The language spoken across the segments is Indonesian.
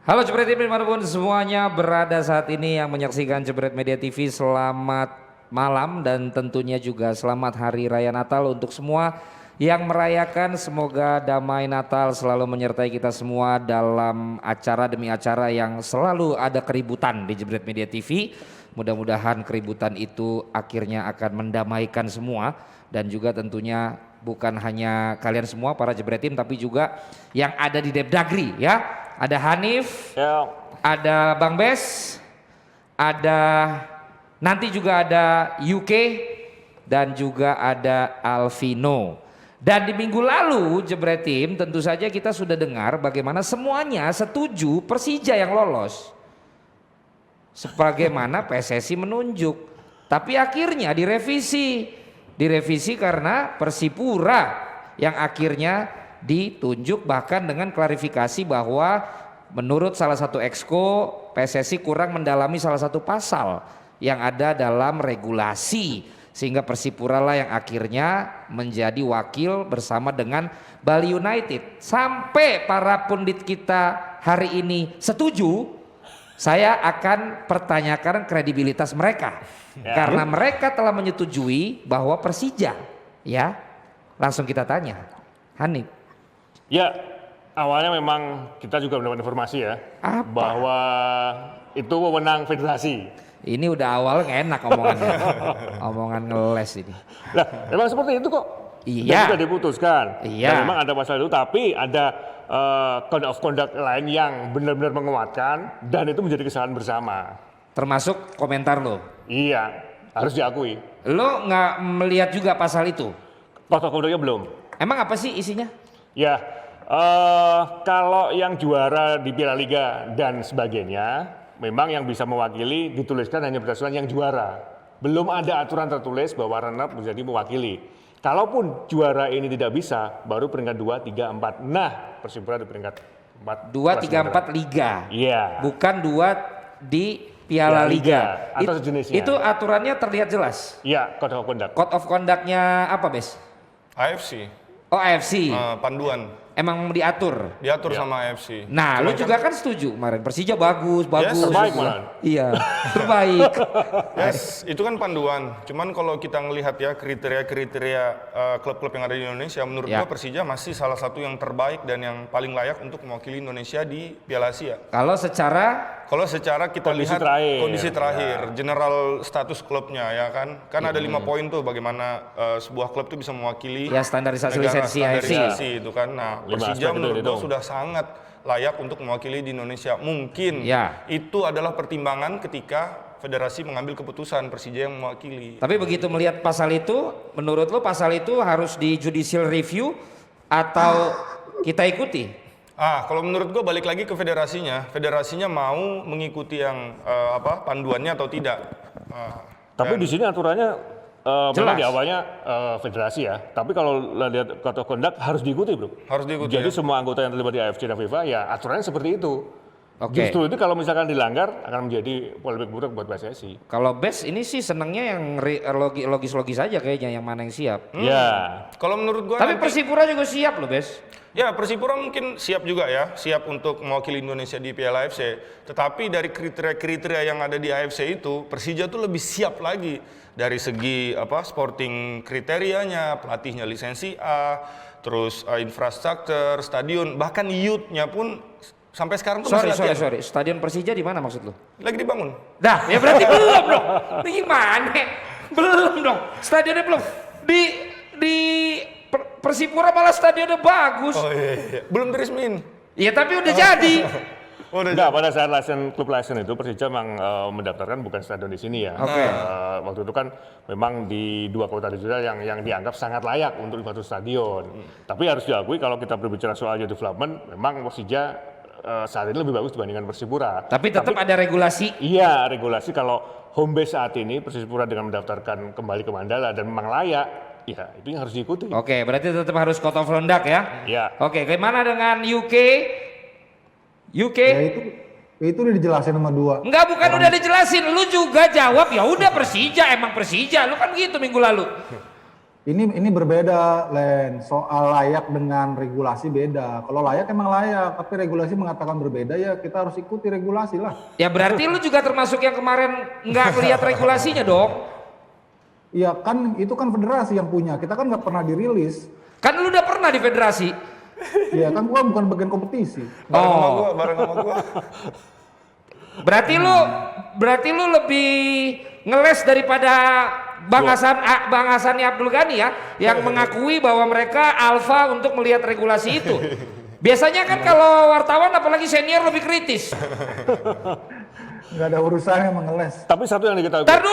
Halo Jebret TV dimanapun semuanya berada saat ini yang menyaksikan Jebret Media TV, selamat malam dan tentunya juga selamat Hari Raya Natal untuk semua yang merayakan. Semoga damai Natal selalu menyertai kita semua dalam acara demi acara yang selalu ada keributan di Jebret Media TV. Mudah-mudahan keributan itu akhirnya akan mendamaikan semua dan juga tentunya bukan hanya kalian semua para Jebret Tim tapi juga yang ada di Depdagri ya. Ada Hanif, ya, ada Bang Bes, ada nanti juga ada UK dan juga ada Alvino. Dan di minggu lalu Jebret Tim tentu saja kita sudah dengar bagaimana semuanya setuju Persija yang lolos. Sebagaimana PSSI menunjuk. Tapi akhirnya direvisi karena Persipura yang akhirnya ditunjuk, bahkan dengan klarifikasi bahwa menurut salah satu exco PSSI kurang mendalami salah satu pasal yang ada dalam regulasi sehingga Persipura lah yang akhirnya menjadi wakil bersama dengan Bali United. Sampai para pundit kita hari ini setuju, saya akan pertanyakan kredibilitas mereka karena mereka telah menyetujui bahwa Persija, ya. Langsung kita tanya, Hanif. ya, awalnya memang kita juga mendapat informasi ya bahwa itu wewenang federasi. Ini udah awal nggak enak omongannya, omongan ngeles ini. Nah, memang seperti itu kok. Iya. Dan sudah diputuskan. Iya. Dan memang ada pasal itu, tapi ada code of conduct lain yang benar-benar menguatkan dan itu menjadi kesalahan bersama. Termasuk komentar lo. Iya, harus diakui. Lo nggak melihat juga pasal itu? Code of conduct-nya belum. Emang apa sih isinya? Ya, kalau yang juara di Piala Liga dan sebagainya, memang yang bisa mewakili dituliskan hanya berdasarkan yang juara. Belum ada aturan tertulis bahwa runner-up menjadi mewakili. Kalaupun juara ini tidak bisa, baru peringkat 2, 3, 4. Nah, Persipura di peringkat 4. 2, 3, 4 Liga. Iya. Bukan 2 di Piala Liga. Atau sejenisnya. Itu aturannya terlihat jelas. Iya, code of conduct. Code of conduct-nya apa, Bes? AFC, Oh, AFC. panduan Emang diatur. diatur sama AFC. Nah, lu juga kan setuju kemarin Persija bagus. terbaik malah. Iya, terbaik. Yes, itu kan panduan. Cuman kalau kita ngelihat ya kriteria-kriteria klub-klub yang ada di Indonesia, menurut Ya. gua Persija masih salah satu yang terbaik dan yang paling layak untuk mewakili Indonesia di Piala Asia. Kalau secara Kalau secara kita Kondisi lihat terakhir. kondisi terakhir, general status klubnya ya kan ada 5 poin tuh bagaimana sebuah klub itu bisa mewakili ya standarisasi negara, lisensi AFC. standarisasi itu kan. Nah, 5 Persija aspek menurut itu gua dihitung. sudah sangat layak untuk mewakili di Indonesia. Mungkin Ya. itu adalah pertimbangan ketika federasi mengambil keputusan Persija yang mewakili. Tapi begitu melihat pasal itu, menurut lo pasal itu harus di judicial review atau kita ikuti? Kalau menurut gua balik lagi ke federasinya. Federasinya mau mengikuti yang panduannya atau tidak. Tapi di sini aturannya memang Jelas. di awalnya federasi ya. Tapi kalau lihat code of conduct harus diikuti, bro. Harus diikuti. Jadi ya? semua anggota yang terlibat di AFC dan FIFA ya aturannya seperti itu. Oke. Justru itu kalau misalkan dilanggar akan menjadi polemik buruk buat PSSI. Kalau Bes ini sih senangnya yang logis-logis aja kayaknya yang mana yang siap. Ya. Kalau menurut gua Tapi nanti- Persipura juga siap loh, Bes. Ya, Persipura mungkin siap juga ya, siap untuk mewakili Indonesia di Piala AFC. Tetapi dari kriteria-kriteria yang ada di AFC itu, Persija tuh lebih siap lagi dari segi sporting kriterianya, pelatihnya lisensi A, terus infrastruktur, stadion, bahkan youth-nya pun sampai sekarang tuh masih latihan. Sorry. Stadion Persija di mana maksud lo? Lagi dibangun. Dah, ya berarti belum dong. Ini gimana? Belum dong. Stadionnya belum. Di Persipura malah stadionnya bagus. Oh iya. Belum diresmiin. Iya tapi udah jadi. Enggak, pada saat klub license itu Persija memang mendaftarkan bukan stadion di sini ya. Oke. Waktu itu kan memang di 2 kota di Indonesia yang dianggap sangat layak untuk dibangun stadion. Tapi harus diakui kalau kita berbicara soal youth development, memang Persija saat ini lebih bagus dibandingkan Persipura. Tapi tetap ada regulasi. Iya, regulasi kalau home base saat ini Persipura dengan mendaftarkan kembali ke Mandala dan memang layak, ya itu yang harus diikuti. Oke, berarti tetap harus code of conduct ya. Ya. Oke, gimana dengan UK? UK? Ya itu udah dijelasin sama 2. Enggak, bukan udah dijelasin. Lu juga jawab ya udah Persija, emang Persija. Lu kan gitu minggu lalu. Ini berbeda, Len. Soal layak dengan regulasi beda. Kalau layak emang layak, tapi regulasi mengatakan berbeda, ya kita harus ikuti regulasi lah. Ya berarti lu juga termasuk yang kemarin nggak melihat regulasinya dong. Iya kan, itu kan federasi yang punya. Kita kan nggak pernah dirilis. Kan lu udah pernah di federasi. Iya kan, gua bukan bagian kompetisi. Bareng sama gua. Berarti lu lebih ngeles daripada Bang Hasan Abdul Ghani ya, yang mengakui bahwa mereka alfa untuk melihat regulasi itu. Biasanya kan kalau wartawan apalagi senior lebih kritis. Nggak ada urusannya mengeles. Tapi satu yang diketahui. Ntar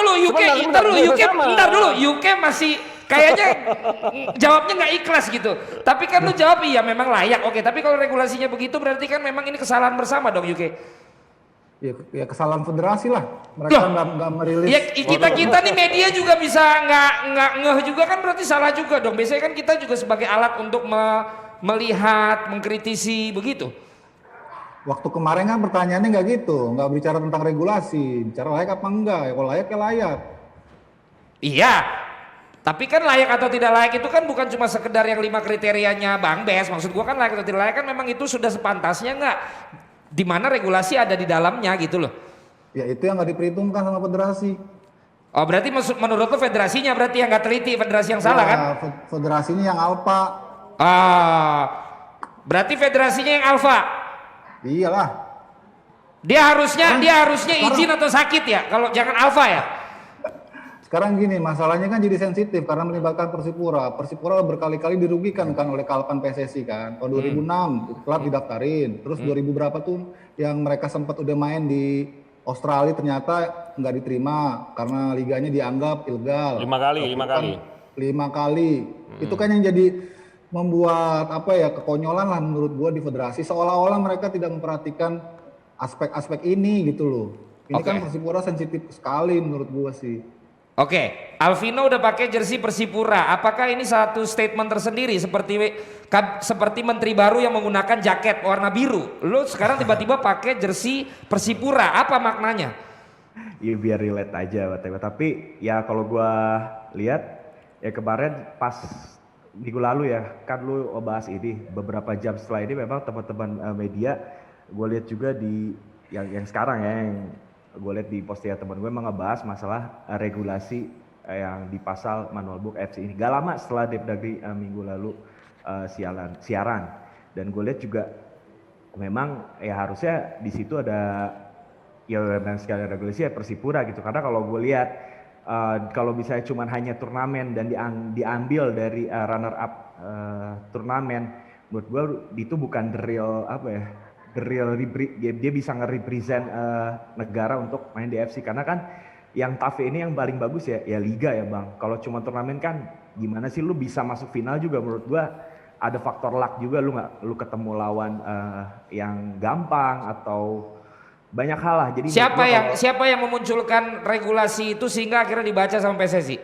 dulu UK masih kayaknya jawabnya nggak ikhlas gitu. Tapi kan lu jawab iya memang layak. Oke, tapi kalau regulasinya begitu berarti kan memang ini kesalahan bersama dong UK. Ya kesalahan federasi lah. Mereka nggak merilis. Ya kita nih media juga bisa nggak ngeh juga kan berarti salah juga dong. Biasanya kan kita juga sebagai alat untuk melihat, mengkritisi begitu. Waktu kemarin kan pertanyaannya nggak gitu, nggak bicara tentang regulasi, bicara layak apa enggak. Ya kalau layak ya layak. Iya. Tapi kan layak atau tidak layak itu kan bukan cuma sekedar yang 5 kriterianya Bang Bes. Maksud gua kan layak atau tidak layak kan memang itu sudah sepantasnya nggak? Di mana regulasi ada di dalamnya gitu loh. Ya itu yang nggak diperhitungkan sama federasi. Oh berarti menurut lo federasinya berarti yang nggak teliti, federasi yang salah Ya, kan? Federasinya yang alfa. Berarti federasinya yang alfa. Iyalah. Dia harusnya izin atau sakit ya? Kalau jangan alfa ya. Sekarang gini, masalahnya kan jadi sensitif karena melibatkan Persipura. Persipura berkali-kali dirugikan kan oleh Kalpan PSSI kan. Tahun 2006 klub didaftarin. Terus 2000 berapa tuh yang mereka sempat udah main di Australia ternyata nggak diterima karena liganya dianggap ilegal. 5 kali. Itu kan yang jadi membuat apa ya, kekonyolan lah menurut gua di federasi, seolah-olah mereka tidak memperhatikan aspek-aspek ini gitu loh. Ini kan Persipura sensitif sekali menurut gua sih. Oke, Alvino udah pakai jersey Persipura. Apakah ini satu statement tersendiri seperti menteri baru yang menggunakan jaket warna biru? Lu sekarang tiba-tiba pakai jersey Persipura. Apa maknanya? Ya biar relate aja, tapi ya kalau gua lihat ya kemarin pas minggu lalu ya kan lu bahas ini beberapa jam setelah ini memang teman-teman media gue lihat juga di yang sekarang ya yang gue lihat di postingan teman gue emang ngebahas masalah regulasi yang di pasal Manual Book FC ini. Gak lama setelah Depdagri minggu lalu siaran dan gue lihat juga memang ya harusnya di situ ada ya memang sekali regulasi ya Persipura gitu, karena kalau gue lihat kalau misalnya cuma hanya turnamen dan diambil dari runner up turnamen, menurut gue itu bukan the real dia bisa nge-represent negara untuk main di FC, karena kan yang TAFE ini yang paling bagus ya liga ya Bang. Kalau cuma turnamen kan gimana sih lu bisa masuk final juga, menurut gue ada faktor luck juga, lu ketemu lawan yang gampang atau banyak hal lah. Jadi siapa yang memunculkan regulasi itu sehingga akhirnya dibaca sama PSSI?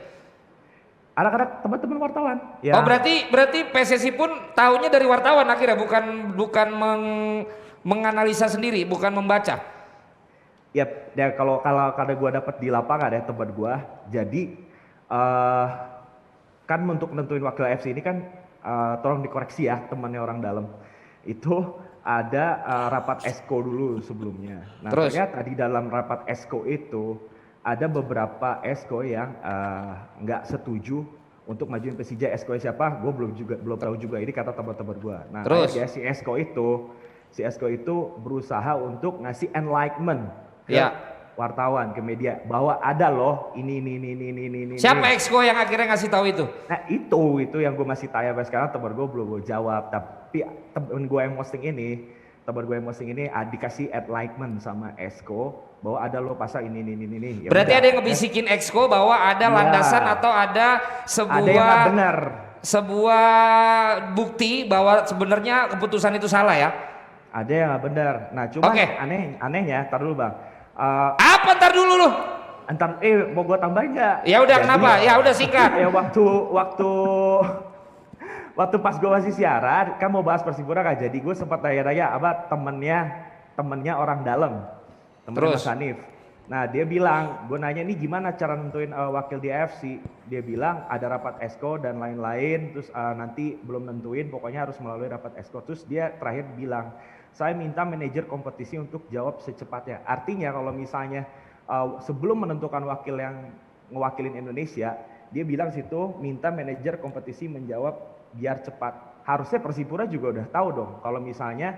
Anak-anak teman-teman wartawan. Ya. Oh berarti PSSI pun tahunya dari wartawan akhirnya, bukan menganalisa sendiri, bukan membaca. Ya kalau karena gue dapat di lapangan ya tempat gue, jadi kan untuk nentuin wakil FC ini kan tolong dikoreksi ya temannya orang dalam itu ada rapat esko dulu sebelumnya. Nah ternyata di dalam rapat esko itu ada beberapa esko yang nggak setuju untuk majuin Persija. Esko siapa? Gue belum tahu juga. Ini kata teman-teman gue. Nah ya, si esko itu berusaha untuk ngasih enlightenment ke wartawan, ke media bahwa ada loh ini. Siapa esko yang akhirnya ngasih tahu itu? Nah itu yang gue masih tanya sampai sekarang, teman gue belum gue jawab. Tapi temen gue yang posting ini dikasih enlightenment sama esko bahwa ada loh pasal ini. Ya berarti ada yang ngebisikin esko bahwa ada landasan atau ada sebuah bukti bahwa sebenarnya keputusan itu salah ya? Ada yang nggak benar. Nah cuma anehnya, tar dulu Bang. Apa ntar dulu lu? Entar mau gue tambahin nggak? Ya udah kenapa? Ya udah singkat. Ya waktu pas gue masih siaran kan mau bahas Persipura kan, jadi gue sempat tanya-tanya apa temennya orang dalam, temennya Mas Hanif. Nah dia bilang, gue nanya nih gimana cara nentuin wakil di AFC. Dia bilang ada rapat ESCO dan lain-lain, terus nanti belum nentuin, pokoknya harus melalui rapat ESCO. Terus dia terakhir bilang, saya minta manajer kompetisi untuk jawab secepatnya. Artinya kalau misalnya sebelum menentukan wakil yang ngewakilin Indonesia, dia bilang situ minta manajer kompetisi menjawab biar cepat. Harusnya Persipura juga udah tahu dong kalau misalnya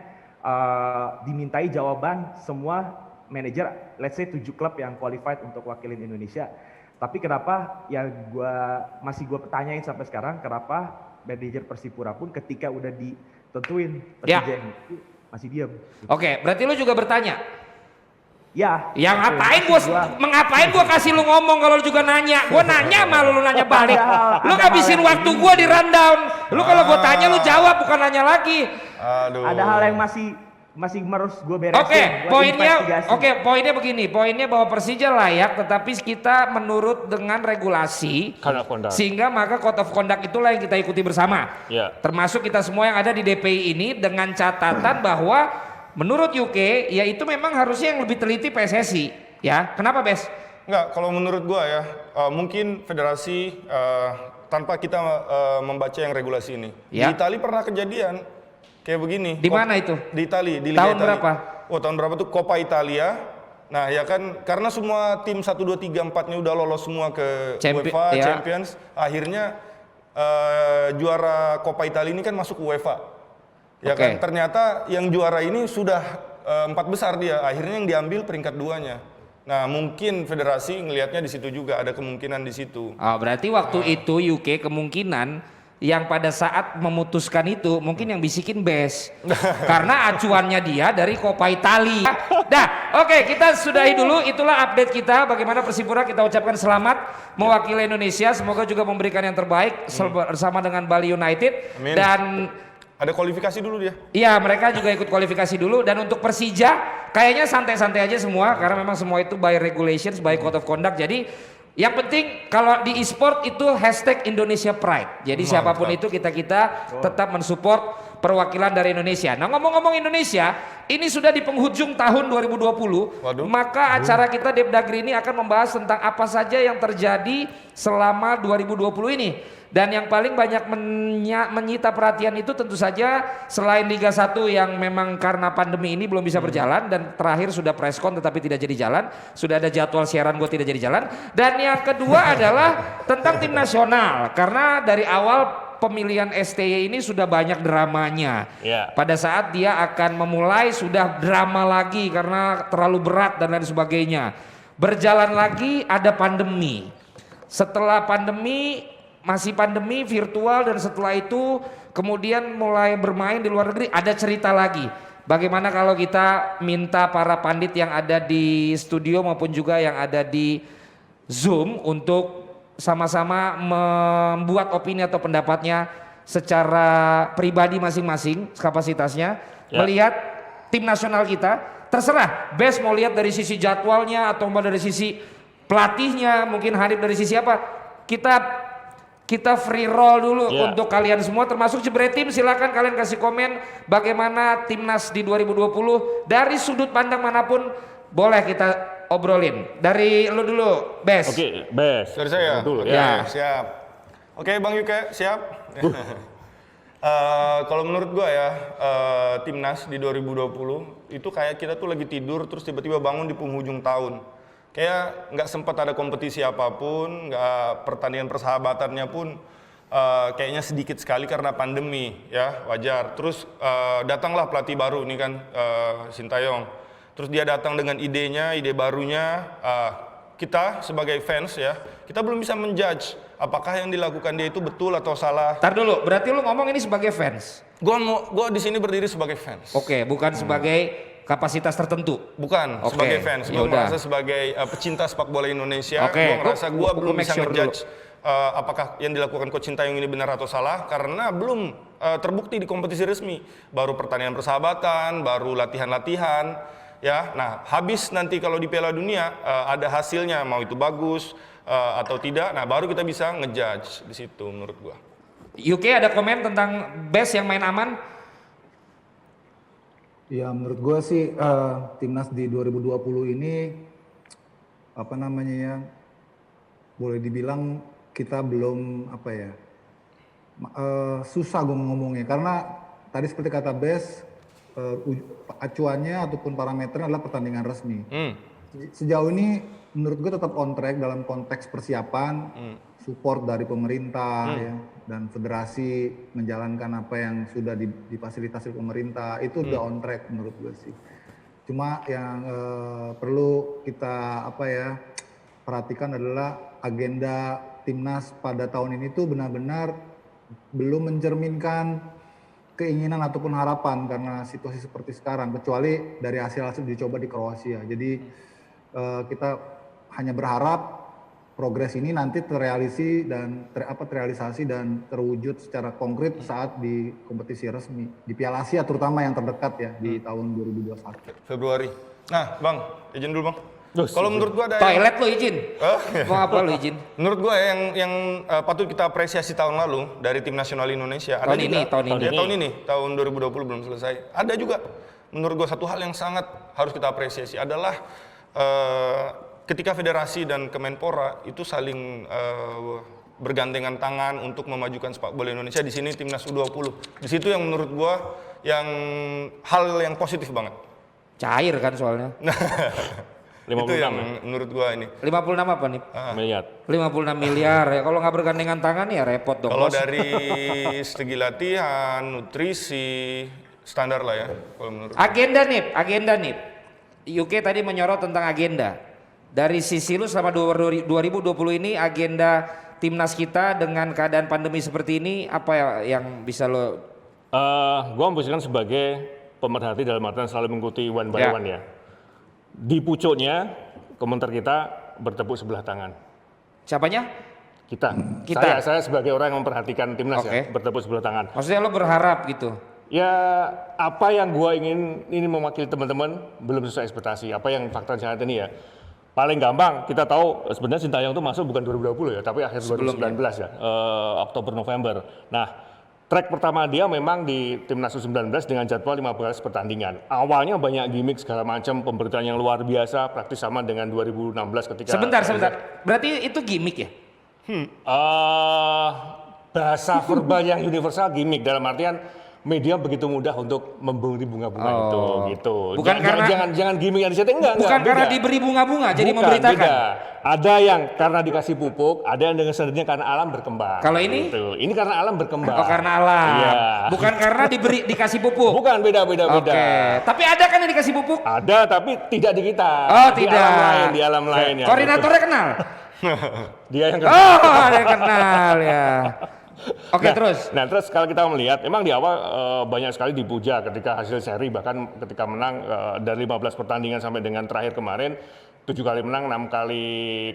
dimintai jawaban semua manajer, let's say 7 klub yang qualified untuk wakilin Indonesia. Tapi kenapa ya masih gue pertanyain sampai sekarang, kenapa manajer Persipura pun ketika udah ditentuin Persija yang itu masih diam. Oke, berarti lu juga bertanya. Ya. Yang ngapain mengapain gua kasih lu ngomong kalau lu juga nanya? Gua nanya malu lu nanya balik. Lu ngabisin waktu gua di rundown. Lu kalau gua tanya lu jawab, bukan nanya lagi. Aduh. Ada hal yang masih harus gue beresin. Poinnya begini, poinnya bahwa Persija layak, tetapi kita menurut dengan regulasi, Code of conduct. sehingga maka code of conduct itulah yang kita ikuti bersama. Ya. Termasuk kita semua yang ada di DPI ini dengan catatan bahwa menurut UK, ya itu memang harusnya yang lebih teliti PSSI, ya. Kenapa, Bes? Enggak, kalau menurut gua ya, mungkin federasi tanpa kita membaca yang regulasi ini. Ya. Di Itali pernah kejadian kayak begini. Di mana itu? Di Itali, di Liga Tahun Itali. berapa? Oh, tahun berapa tuh? Coppa Italia. Nah, ya kan karena semua tim 1 2 3 4-nya udah lolos semua ke UEFA ya. Champions, akhirnya juara Coppa Italia ini kan masuk UEFA. Ya Oke. kan, ternyata yang juara ini sudah 4 besar dia, akhirnya yang diambil peringkat 2-nya. Nah, mungkin federasi ngelihatnya di situ juga, ada kemungkinan di situ. Oh, berarti waktu itu UK kemungkinan yang pada saat memutuskan itu mungkin yang bisikin Bes. Karena acuannya dia dari Coppa Italia. Dah, oke, kita sudahi dulu. Itulah update kita bagaimana Persipura, kita ucapkan selamat mewakili Indonesia. Semoga juga memberikan yang terbaik bersama dengan Bali United. Amin. Dan Ada kualifikasi dulu dia. iya, mereka juga ikut kualifikasi dulu. Dan untuk Persija kayaknya santai-santai aja semua, karena memang semua itu by regulations, by code of conduct. Jadi yang penting kalau di e-sport itu hashtag Indonesia Pride. Jadi siapapun itu kita tetap mensupport perwakilan dari Indonesia. Nah, ngomong-ngomong Indonesia, ini sudah di penghujung tahun 2020. Waduh. Maka acara kita Depdagri ini akan membahas tentang apa saja yang terjadi selama 2020 ini. Dan yang paling banyak menyita perhatian itu tentu saja selain Liga 1 yang memang karena pandemi ini belum bisa berjalan, dan terakhir sudah preskon tetapi tidak jadi jalan, sudah ada jadwal siaran gue tidak jadi jalan. Dan yang kedua adalah tentang tim nasional, karena dari awal pemilihan STY ini sudah banyak dramanya. Ya. Pada saat dia akan memulai sudah drama lagi karena terlalu berat dan lain sebagainya. Berjalan lagi ada pandemi. Setelah pandemi masih pandemi virtual, dan setelah itu kemudian mulai bermain di luar negeri, ada cerita lagi. Bagaimana kalau kita minta para pandit yang ada di studio maupun juga yang ada di Zoom untuk sama-sama membuat opini atau pendapatnya secara pribadi masing-masing kapasitasnya, melihat tim nasional kita. Terserah, Best mau lihat dari sisi jadwalnya atau mau dari sisi pelatihnya, mungkin Hanif dari sisi apa. Kita free roll dulu untuk kalian semua, termasuk Jebret Tim. Silakan kalian kasih komen bagaimana timnas di 2020 dari sudut pandang manapun, boleh kita obrolin. Dari lu dulu, Bes. Oke, Bes. Dari saya. Dulu Oke, ya. siap. Oke, Bang Yuke, siap. Kalau menurut gua ya, timnas di 2020 itu kayak kita tuh lagi tidur terus tiba-tiba bangun di penghujung tahun. Kayak nggak sempat ada kompetisi apapun, nggak pertandingan persahabatannya pun kayaknya sedikit sekali karena pandemi, ya wajar. Terus datanglah pelatih baru nih kan, Sintayong. Terus dia datang dengan idenya, ide barunya. Kita sebagai fans ya, kita belum bisa menjudge apakah yang dilakukan dia itu betul atau salah. Tar dulu, berarti lu ngomong ini sebagai fans? Gua di sini berdiri sebagai fans. Oke, bukan sebagai kapasitas tertentu. Bukan, Oke, sebagai fans. Gue yaudah. merasa sebagai pecinta sepak bola Indonesia. Oke, Gue merasa gue belum make bisa sure ngejudge apakah yang dilakukan Coach Sintayong ini benar atau salah, karena belum terbukti di kompetisi resmi. Baru pertandingan persahabatan, baru latihan-latihan. Ya, nah habis nanti kalau di Piala Dunia ada hasilnya, mau itu bagus atau tidak. Nah baru kita bisa ngejudge di situ menurut gue. UK ada komen tentang Best yang main aman? Ya menurut gue sih timnas di 2020 ini apa namanya ya, boleh dibilang kita belum apa ya, susah gue ngomongnya karena tadi seperti kata Bes, acuannya ataupun parameternya adalah pertandingan resmi. Sejauh ini menurut gue tetap on track dalam konteks persiapan, support dari pemerintah ya, dan federasi menjalankan apa yang sudah difasilitasi pemerintah itu udah on track menurut gue sih. Cuma yang perlu kita apa ya perhatikan adalah agenda timnas pada tahun ini tuh benar-benar belum mencerminkan keinginan ataupun harapan karena situasi seperti sekarang, kecuali dari hasil-hasil dicoba di Kroasia. Jadi kita hanya berharap progres ini nanti terrealisasi dan terwujud secara konkret saat di kompetisi resmi di Piala Asia terutama yang terdekat ya di tahun 2021. Februari. Nah, Bang, izin dulu, Bang. Kalau menurut gua ada Toilet lo izin. Mau apa lo izin? menurut gua yang patut kita apresiasi tahun lalu dari tim nasional Indonesia ada Tahun juga ini. tahun 2020 belum selesai. Ada juga menurut gua satu hal yang sangat harus kita apresiasi adalah ketika federasi dan Kemenpora itu saling bergandengan tangan untuk memajukan sepak bola Indonesia. Di sini timnas U20. Di situ yang menurut gua yang hal yang positif banget. Cair kan soalnya. 56 Itu yang ya? menurut gua ini. 56 apa nih? Miliar. 56 miliar ya. Kalau nggak bergandengan tangan ya repot dong. Kalau Bos. dari segi latihan, nutrisi, standar lah ya kalau menurut. Agenda nih. UK tadi menyorot tentang agenda. Dari sisi lu selama 2020 ini agenda timnas kita dengan keadaan pandemi seperti ini apa ya yang bisa lo? Gua memposisikan sebagai pemerhati dalam artian selalu mengikuti one by Ya. one ya. Di pucuknya komentar kita bertepuk sebelah tangan. Siapanya? Kita. Kita. Saya sebagai orang yang memperhatikan timnas Oke. ya, bertepuk sebelah tangan. Maksudnya lo berharap gitu? Ya, apa yang gua ingin ini mewakili teman-teman belum sesuai ekspektasi. Apa yang fakta saat ini ya. Paling gampang kita tahu sebenarnya Sintayong itu masuk bukan 2020 ya, tapi akhir 2019 ya, Oktober November. Nah, track pertama dia memang di Timnas U19 dengan jadwal 15 pertandingan. Awalnya banyak gimmick segala macam, pemberitaan yang luar biasa, praktis sama dengan 2016 ketika. Sebentar. Berarti itu gimmick ya? Bahasa verbal yang universal gimmick dalam artian media begitu mudah untuk memberi bunga-bunga itu gitu. Bukan karena- jangan gimmick yang disetting enggak. Bukan karena beda. diberi bunga-bunga jadi Bukan, memberitakan. beda. Ada yang karena dikasih pupuk, ada yang dengan sendirinya karena alam berkembang. Kalau ini? Gitu. Ini karena alam berkembang. Oh karena alam. Iya. Bukan karena dikasih pupuk. Bukan, beda. Oke. Tapi ada kan yang dikasih pupuk? Ada tapi tidak di kita. Oh di tidak. Di alam lain ya. Koordinatornya kenal? Dia yang Oh ada yang kenal ya. Oke terus. Nah terus kalau kita melihat, memang di awal banyak sekali dipuja ketika hasil seri, bahkan ketika menang dari 15 pertandingan sampai dengan terakhir kemarin 7 kali menang, 6 kali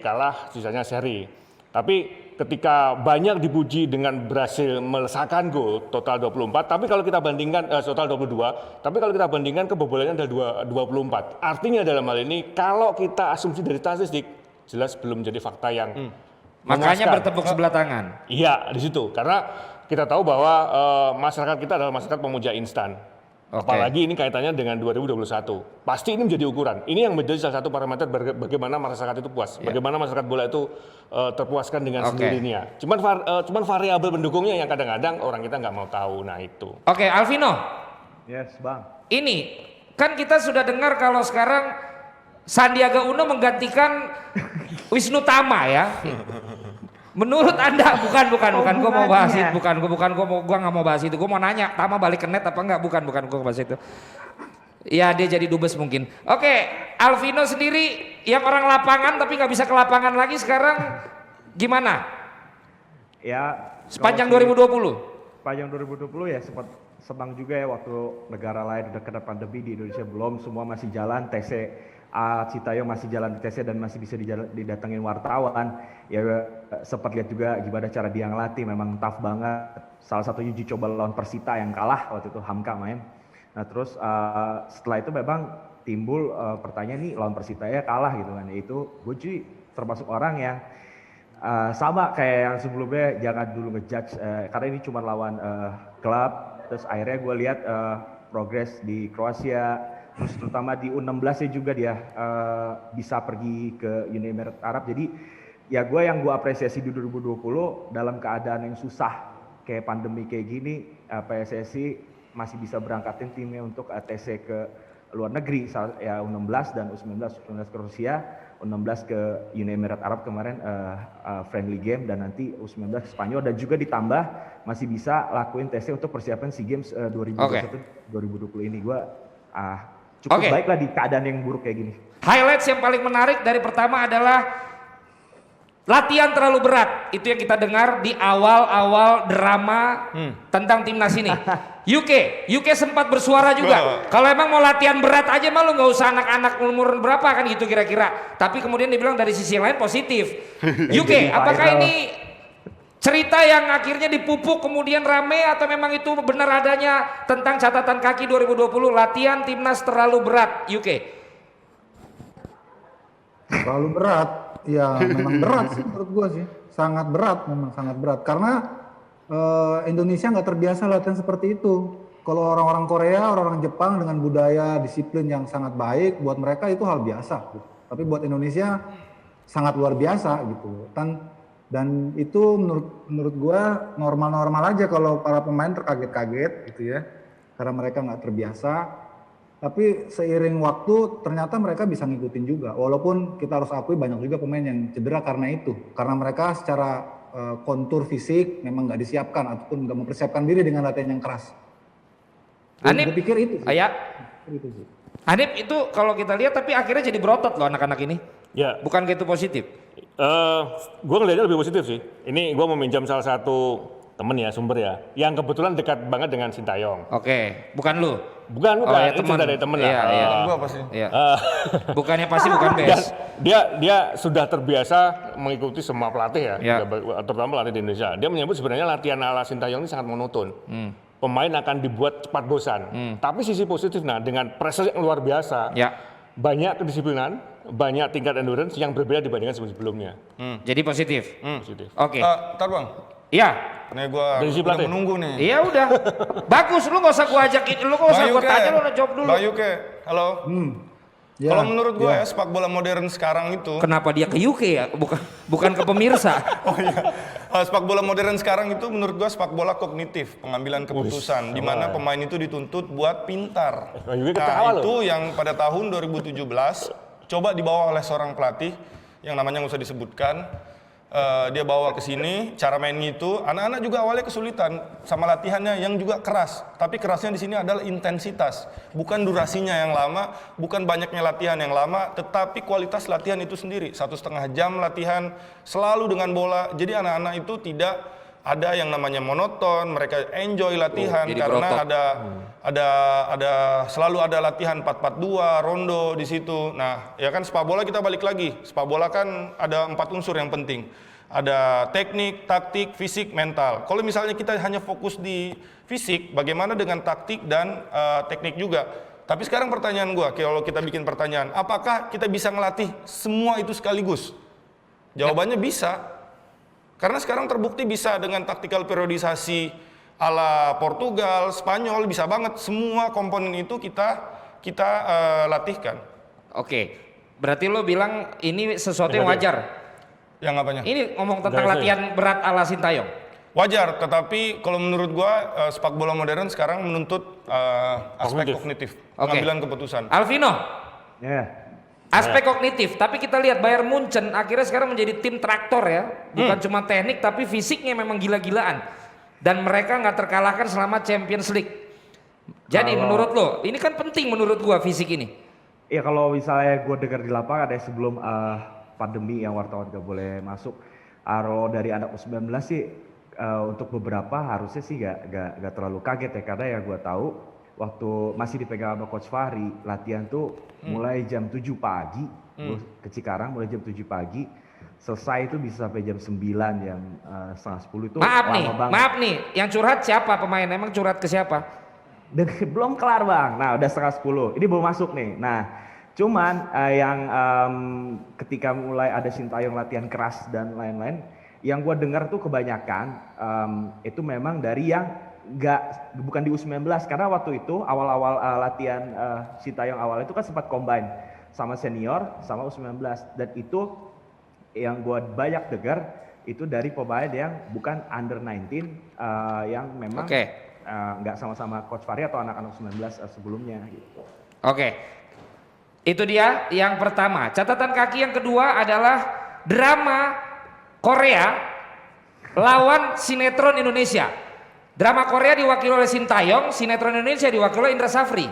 kalah, sisanya seri. Tapi ketika banyak dipuji dengan berhasil melesakkan gol total 24, tapi kalau kita bandingkan total 22, tapi kalau kita bandingkan kebobolannya ada 24. Artinya dalam hal ini kalau kita asumsi dari statistik jelas belum jadi fakta yang Makanya memuaskan. bertepuk sebelah tangan. Iya, di situ. Karena kita tahu bahwa masyarakat kita adalah masyarakat pemuja instan. Oke. Apalagi ini kaitannya dengan 2021. Pasti ini menjadi ukuran. Ini yang menjadi salah satu parameter bagaimana masyarakat itu puas. Bagaimana masyarakat bola itu terpuaskan dengan Oke. sendirinya. Cuman variabel pendukungnya yang kadang-kadang orang kita nggak mau tahu. Nah itu. Oke Alvino. Yes, Bang. Ini kan kita sudah dengar kalau sekarang Sandiaga Uno menggantikan Wisnu Tama ya. Menurut Anda bukan gua mau bahas itu, gua nggak mau bahas itu. Gua mau nanya, Tama balik ke net apa enggak? Bukan gua bahas itu. Ya dia jadi dubes mungkin. Oke, Alvino sendiri yang orang lapangan tapi nggak bisa ke lapangan lagi sekarang gimana? Ya. Sepanjang kalau 2020. Sepanjang 2020 ya sempat senang juga ya waktu negara lain udah kena pandemi, di Indonesia belum, semua masih jalan. Sintayong masih jalan di TC dan masih bisa didatengin wartawan. Ya sempat lihat juga gimana cara dia ngelatih, memang tough banget. Salah satunya uji coba lawan Persita yang kalah waktu itu, Hamka main. Nah terus setelah itu memang timbul pertanyaan nih, lawan Persita ya kalah gitu kan. Yaitu gue cuy termasuk orang yang sama kayak yang sebelumnya, jangan dulu ngejudge karena ini cuma lawan klub. Terus akhirnya gue lihat progres di Kroasia, terus terutama di U16 juga dia bisa pergi ke Uni Emirat Arab. Jadi ya yang gue apresiasi di 2020 dalam keadaan yang susah kayak pandemi kayak gini, PSSI masih bisa berangkatin timnya untuk TC ke luar negeri, ya U16 dan U19 ke Rusia, U16 ke Uni Emirat Arab kemarin friendly game, dan nanti U19 ke Spanyol, dan juga ditambah masih bisa lakuin TC untuk persiapan SEA Games 2021-2020 ini. Gue cukup baik lah di keadaan yang buruk kayak gini. Highlights yang paling menarik dari pertama adalah latihan terlalu berat. Itu yang kita dengar di awal-awal drama tentang timnas ini. UK sempat bersuara juga. Kalau emang mau latihan berat aja mah lu nggak usah anak-anak umur berapa kan gitu kira-kira. Tapi kemudian dibilang dari sisi yang lain positif. UK, apakah ini cerita yang akhirnya dipupuk kemudian rame, atau memang itu benar adanya tentang catatan kaki 2020 latihan timnas terlalu berat UK? Terlalu berat, ya memang berat sih menurut gua sih, sangat berat, memang sangat berat karena Indonesia nggak terbiasa latihan seperti itu. Kalau orang-orang Korea, orang-orang Jepang dengan budaya disiplin yang sangat baik, buat mereka itu hal biasa. Gitu. Tapi buat Indonesia sangat luar biasa gitu. Dan itu menurut gua normal-normal aja kalau para pemain terkaget-kaget gitu ya, karena mereka nggak terbiasa. Tapi seiring waktu ternyata mereka bisa ngikutin juga. Walaupun kita harus akui banyak juga pemain yang cedera karena itu. Karena mereka secara kontur fisik memang nggak disiapkan ataupun nggak mempersiapkan diri dengan latihan yang keras. Hanif, gue pikir itu sih. Itu sih. Hanif itu kalau kita lihat tapi akhirnya jadi berotot loh anak-anak ini. Ya. Bukan gitu positif. Gue ngelihatnya lebih positif sih. Ini gue meminjam salah satu temen ya, sumber ya, yang kebetulan dekat banget dengan Sintayong. Oke, bukan lu. Bukan, Oh, ya, itu teman. dari temen lah. Iya. Gua apa sih? Iya. Bukannya pasti bukan Dan best. dia sudah terbiasa mengikuti semua pelatih ya, Ya. terutama pelatih di Indonesia. Dia menyebut sebenarnya latihan ala Sintayong ini sangat monoton. Pemain akan dibuat cepat bosan. Tapi sisi positif, dengan pressure yang luar biasa, Ya. banyak kedisiplinan, banyak tingkat endurance yang berbeda dibandingkan sebelumnya. Jadi positif. Positif. Oke. Ntar bang, Iya. nih gua Dari si udah pelatih? menunggu nih. Iya udah. Bagus, lu nggak usah gua ajakin, lu nggak usah gua tanya, lu udah jawab dulu. Bayu ke, halo. Ya, Kalau menurut gua ya sepak bola modern sekarang itu, Kenapa dia ke UK ya? Bukan ke pemirsa. oh iya, sepak bola modern sekarang itu menurut gua sepak bola kognitif, pengambilan keputusan, di mana pemain itu dituntut buat pintar. Bayu ketawa loh. Itu yang pada tahun 2017 coba dibawa oleh seorang pelatih yang namanya nggak usah disebutkan. Dia bawa ke sini, cara mainnya itu, anak-anak juga awalnya kesulitan sama latihannya yang juga keras. Tapi kerasnya di sini adalah intensitas, bukan durasinya yang lama, bukan banyaknya latihan yang lama, tetapi kualitas latihan itu sendiri. 1,5 jam latihan selalu dengan bola. Jadi anak-anak itu tidak ada yang namanya monoton, mereka enjoy latihan jadi karena berotot. ada selalu ada latihan 4-4-2, rondo di situ. Nah, ya kan sepak bola kita balik lagi. Sepak bola kan ada 4 unsur yang penting. Ada teknik, taktik, fisik, mental. Kalau misalnya kita hanya fokus di fisik, bagaimana dengan taktik dan teknik juga? Tapi sekarang pertanyaan gua, kalau kita bikin pertanyaan, apakah kita bisa ngelatih semua itu sekaligus? Jawabannya bisa. Karena sekarang terbukti bisa dengan taktikal periodisasi ala Portugal, Spanyol, bisa banget semua komponen itu kita latihkan. Oke. Berarti lo bilang ini sesuatu yang wajar. Yang apanya? Ini ngomong tentang Enggak, latihan berat ala Sintayong. Wajar, tetapi kalau menurut gua sepak bola modern sekarang menuntut aspek kognitif, pengambilan keputusan. Alvino, Ya. aspek kognitif, tapi kita lihat Bayern Munchen akhirnya sekarang menjadi tim traktor ya. Bukan cuma teknik tapi fisiknya memang gila-gilaan. Dan mereka nggak terkalahkan selama Champions League. Jadi menurut lo, ini kan penting menurut gua fisik ini. Iya, kalau misalnya gue dengar di lapangan ada sebelum pandemi yang wartawan gak boleh masuk, dari anak U19 sih untuk beberapa harusnya sih gak terlalu kaget ya, karena ya gue tahu waktu masih dipegang sama Coach Fahri, latihan tuh mulai jam 7 pagi ke Cikarang, mulai jam 7 pagi, selesai itu bisa sampai jam 9, jam setengah 10 itu lama banget. Maaf nih, yang curhat siapa pemain? Emang curhat ke siapa? Dan belum kelar bang, nah udah setengah 10, ini belum masuk nih. Nah cuman yang ketika mulai ada Sintayong latihan keras dan lain-lain, yang gue dengar tuh kebanyakan itu memang dari yang bukan di U19 karena waktu itu awal-awal latihan Sintayong awal itu kan sempat combine sama senior sama U19 dan itu yang gue banyak dengar itu dari pemain yang bukan under 19 yang memang nggak sama-sama Coach Fahri atau anak-anak 19 sebelumnya gitu. Oke. Itu dia yang pertama. Catatan kaki yang kedua adalah drama Korea lawan sinetron Indonesia. Drama Korea diwakili oleh Sintayong, sinetron Indonesia diwakili oleh Indra Safri.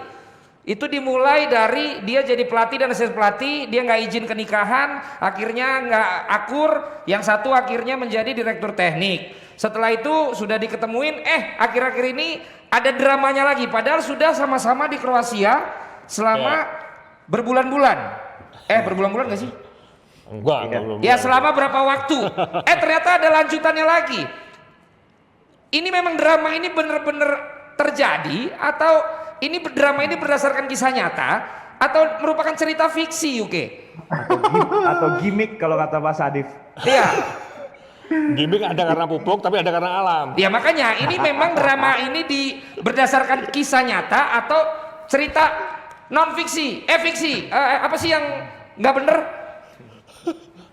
Itu dimulai dari dia jadi pelatih dan asisten pelatih, dia nggak izin ke nikahan, akhirnya nggak akur, yang satu akhirnya menjadi direktur teknik. Setelah itu sudah diketemuin, akhir-akhir ini ada dramanya lagi, padahal sudah sama-sama di Kroasia selama berbulan-bulan. Berbulan-bulan nggak sih? Enggak, belum. Ya selama berapa waktu? Ternyata ada lanjutannya lagi. Ini memang drama ini benar-benar terjadi atau ini drama ini berdasarkan kisah nyata atau merupakan cerita fiksi UK? Atau gimmick kalau kata Mas Adif. Iya. Gimmick ada karena pupuk tapi ada karena alam. Ya makanya ini memang drama ini berdasarkan kisah nyata atau cerita non fiksi? Fiksi. Apa sih yang nggak bener?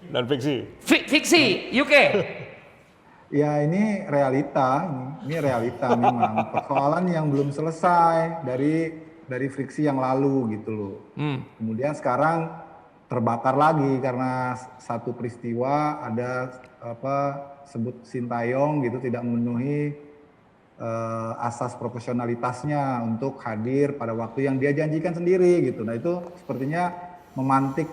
Dan fiksi. Fiksi UK. Ya ini realita, ini realita memang persoalan yang belum selesai dari friksi yang lalu gitu loh. Kemudian sekarang terbakar lagi karena satu peristiwa ada sebut Sintayong gitu tidak memenuhi asas profesionalitasnya untuk hadir pada waktu yang dia janjikan sendiri gitu. Nah itu sepertinya memantik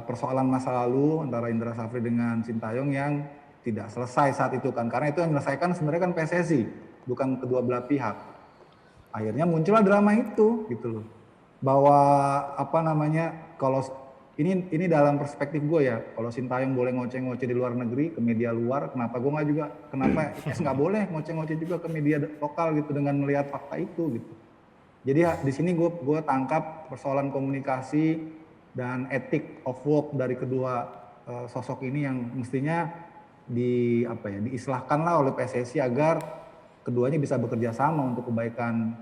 persoalan masa lalu antara Indra Safri dengan Sintayong yang tidak selesai saat itu kan, karena itu yang menyelesaikan sebenarnya kan PSSI, bukan kedua belah pihak. Akhirnya muncullah drama itu gitu loh, bahwa kalau ini dalam perspektif gue ya, kalau Sintayong boleh ngoceh-ngoceh di luar negeri ke media luar, kenapa gue nggak juga, kenapa nggak boleh ngoceh-ngoceh juga ke media lokal gitu dengan melihat fakta itu gitu. Jadi di sini gue tangkap persoalan komunikasi dan etik of work dari kedua sosok ini yang mestinya diislahkanlah oleh PSSI agar keduanya bisa bekerja sama untuk kebaikan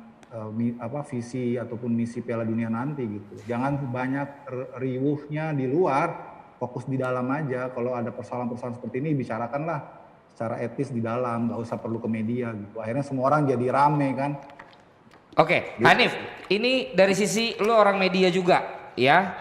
visi ataupun misi Piala Dunia nanti gitu. Jangan banyak riuhnya di luar, fokus di dalam aja. Kalau ada persoalan-persoalan seperti ini bicarakanlah secara etis di dalam, nggak usah perlu ke media gitu. Akhirnya semua orang jadi rame kan. Oke, Hanif, ini dari sisi lu orang media juga, ya,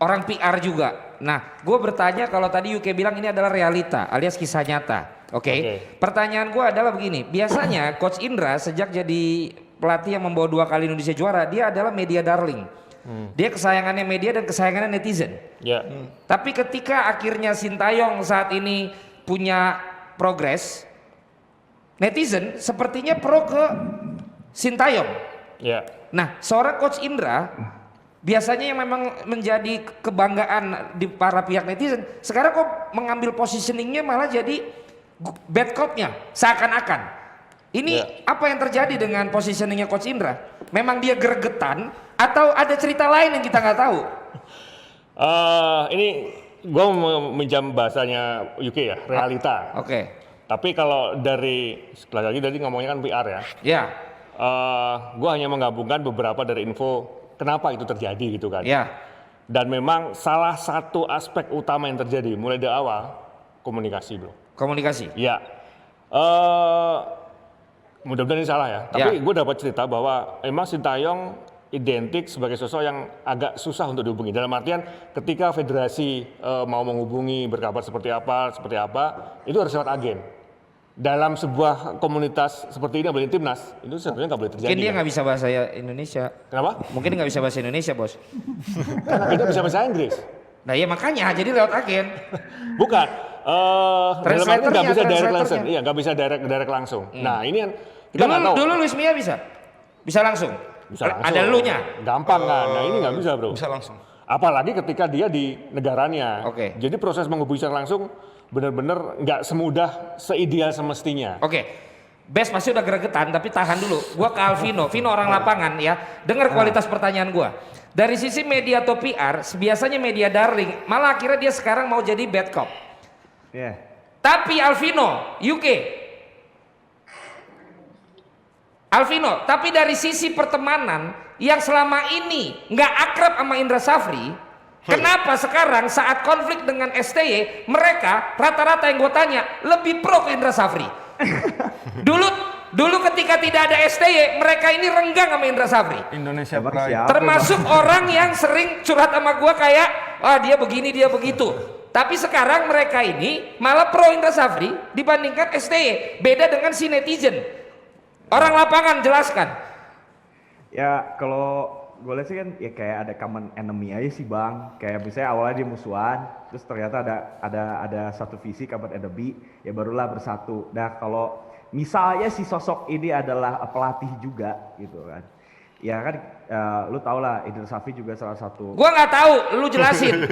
orang PR juga. Nah, gue bertanya kalau tadi UK bilang ini adalah realita alias kisah nyata. Oke. Pertanyaan gue adalah begini, biasanya Coach Indra sejak jadi pelatih yang membawa 2 kali Indonesia juara, dia adalah media darling. Dia kesayangannya media dan kesayangannya netizen. Tapi ketika akhirnya Sintayong saat ini punya progres, netizen sepertinya pro ke Sintayong. Nah, seorang Coach Indra biasanya yang memang menjadi kebanggaan di para pihak netizen, sekarang kok mengambil positioningnya malah jadi bad cop-nya seakan-akan. Ini apa yang terjadi dengan positioningnya Coach Indra? Memang dia gregetan atau ada cerita lain yang kita nggak tahu? Ini gue meminjam bahasanya UK ya, realita. Tapi kalau dari sekali lagi tadi ngomongnya kan PR ya. Gue hanya menggabungkan beberapa dari info kenapa itu terjadi gitu kan. Dan memang salah satu aspek utama yang terjadi mulai dari awal komunikasi bro. Komunikasi? Ya. Mudah-mudahan ini salah ya. Tapi gue dapat cerita bahwa emang Sintayong identik sebagai sosok yang agak susah untuk dihubungi. Dalam artian ketika federasi mau menghubungi berkabar seperti apa, itu harus lewat agen. Dalam sebuah komunitas seperti ini, apalagi timnas, itu sebenarnya nggak boleh terjadi. Mungkin dia nggak bisa bahasa Indonesia. Kenapa? Mungkin nggak bisa bahasa Indonesia, bos. Karena kita bisa bahasa Inggris. Nah ya makanya, jadi lewat agen. Bukan. Dalam arti nggak bisa direct langsung. Iya, nggak bisa direct langsung. Nah ini yang kita nggak tahu. Dulu Luis Mia bisa? Bisa langsung? Bisa langsung. Ada elunya? Gampang kan? Nah ini nggak bisa bro. Bisa langsung. Apalagi ketika dia di negaranya. Jadi proses menghubungi secara langsung benar-benar nggak semudah seideal semestinya. Bes pasti udah gregetan, tapi tahan dulu. Gua ke Alvino, Vino orang lapangan ya. Dengar kualitas pertanyaan gua. Dari sisi media atau PR, biasanya media darling, malah akhirnya dia sekarang mau jadi bad cop. Tapi Alvino, UK, Alvino, tapi dari sisi pertemanan yang selama ini nggak akrab sama Indra Safri, kenapa sekarang saat konflik dengan STY mereka rata-rata yang gue tanya lebih pro ke Indra Safri? Dulu ketika tidak ada STY mereka ini renggang sama Indra Safri. Indonesia Emang Pride. siapa? Termasuk orang yang sering curhat sama gue kayak, dia begini dia begitu. Tapi sekarang mereka ini malah pro Indra Safri dibandingkan STY. Beda dengan si netizen. Orang lapangan jelaskan. Ya kalau gue lihat sih kan ya kayak ada common enemy aja sih bang. Kayak misalnya awalnya dia musuhan, terus ternyata ada satu visi common enemy, ya barulah bersatu. Nah kalau misalnya si sosok ini adalah pelatih juga gitu kan. Ya kan lu tau lah Indra Safri juga salah satu. Gua nggak tahu, lu jelasin.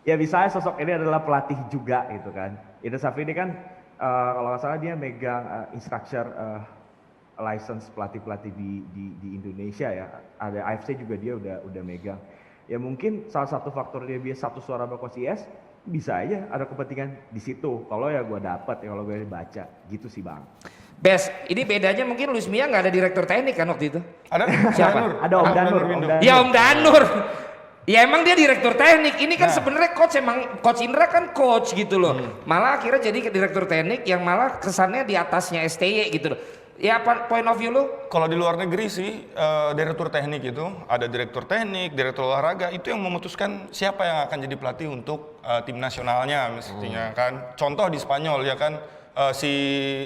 Ya misalnya sosok ini adalah pelatih juga gitu kan. Indra Safri ini kan kalau nggak salah dia megang instructor license pelatih-pelatih di Indonesia ya. Ada AFC juga dia udah megang. Ya mungkin salah satu faktor dia satu suara sama Coach IS bisa aja ada kepentingan di situ. Kalau ya gue dapat ya kalau gue baca gitu sih bang. Bes, ini bedanya mungkin Luis Mia nggak ada direktur teknik kan waktu itu? Ada Siapa? Danur. Ada Om Danur. Windu. Ya Om Danur. Ya emang dia direktur teknik. Ini kan sebenarnya coach, emang Coach Indra kan coach gitu loh. Malah akhirnya jadi ke direktur teknik yang malah kesannya di atasnya STY gitu loh. Ya point of view lu? Kalau di luar negeri sih direktur teknik itu ada direktur teknik, direktur olahraga itu yang memutuskan siapa yang akan jadi pelatih untuk tim nasionalnya mestinya kan. Contoh di Spanyol ya kan si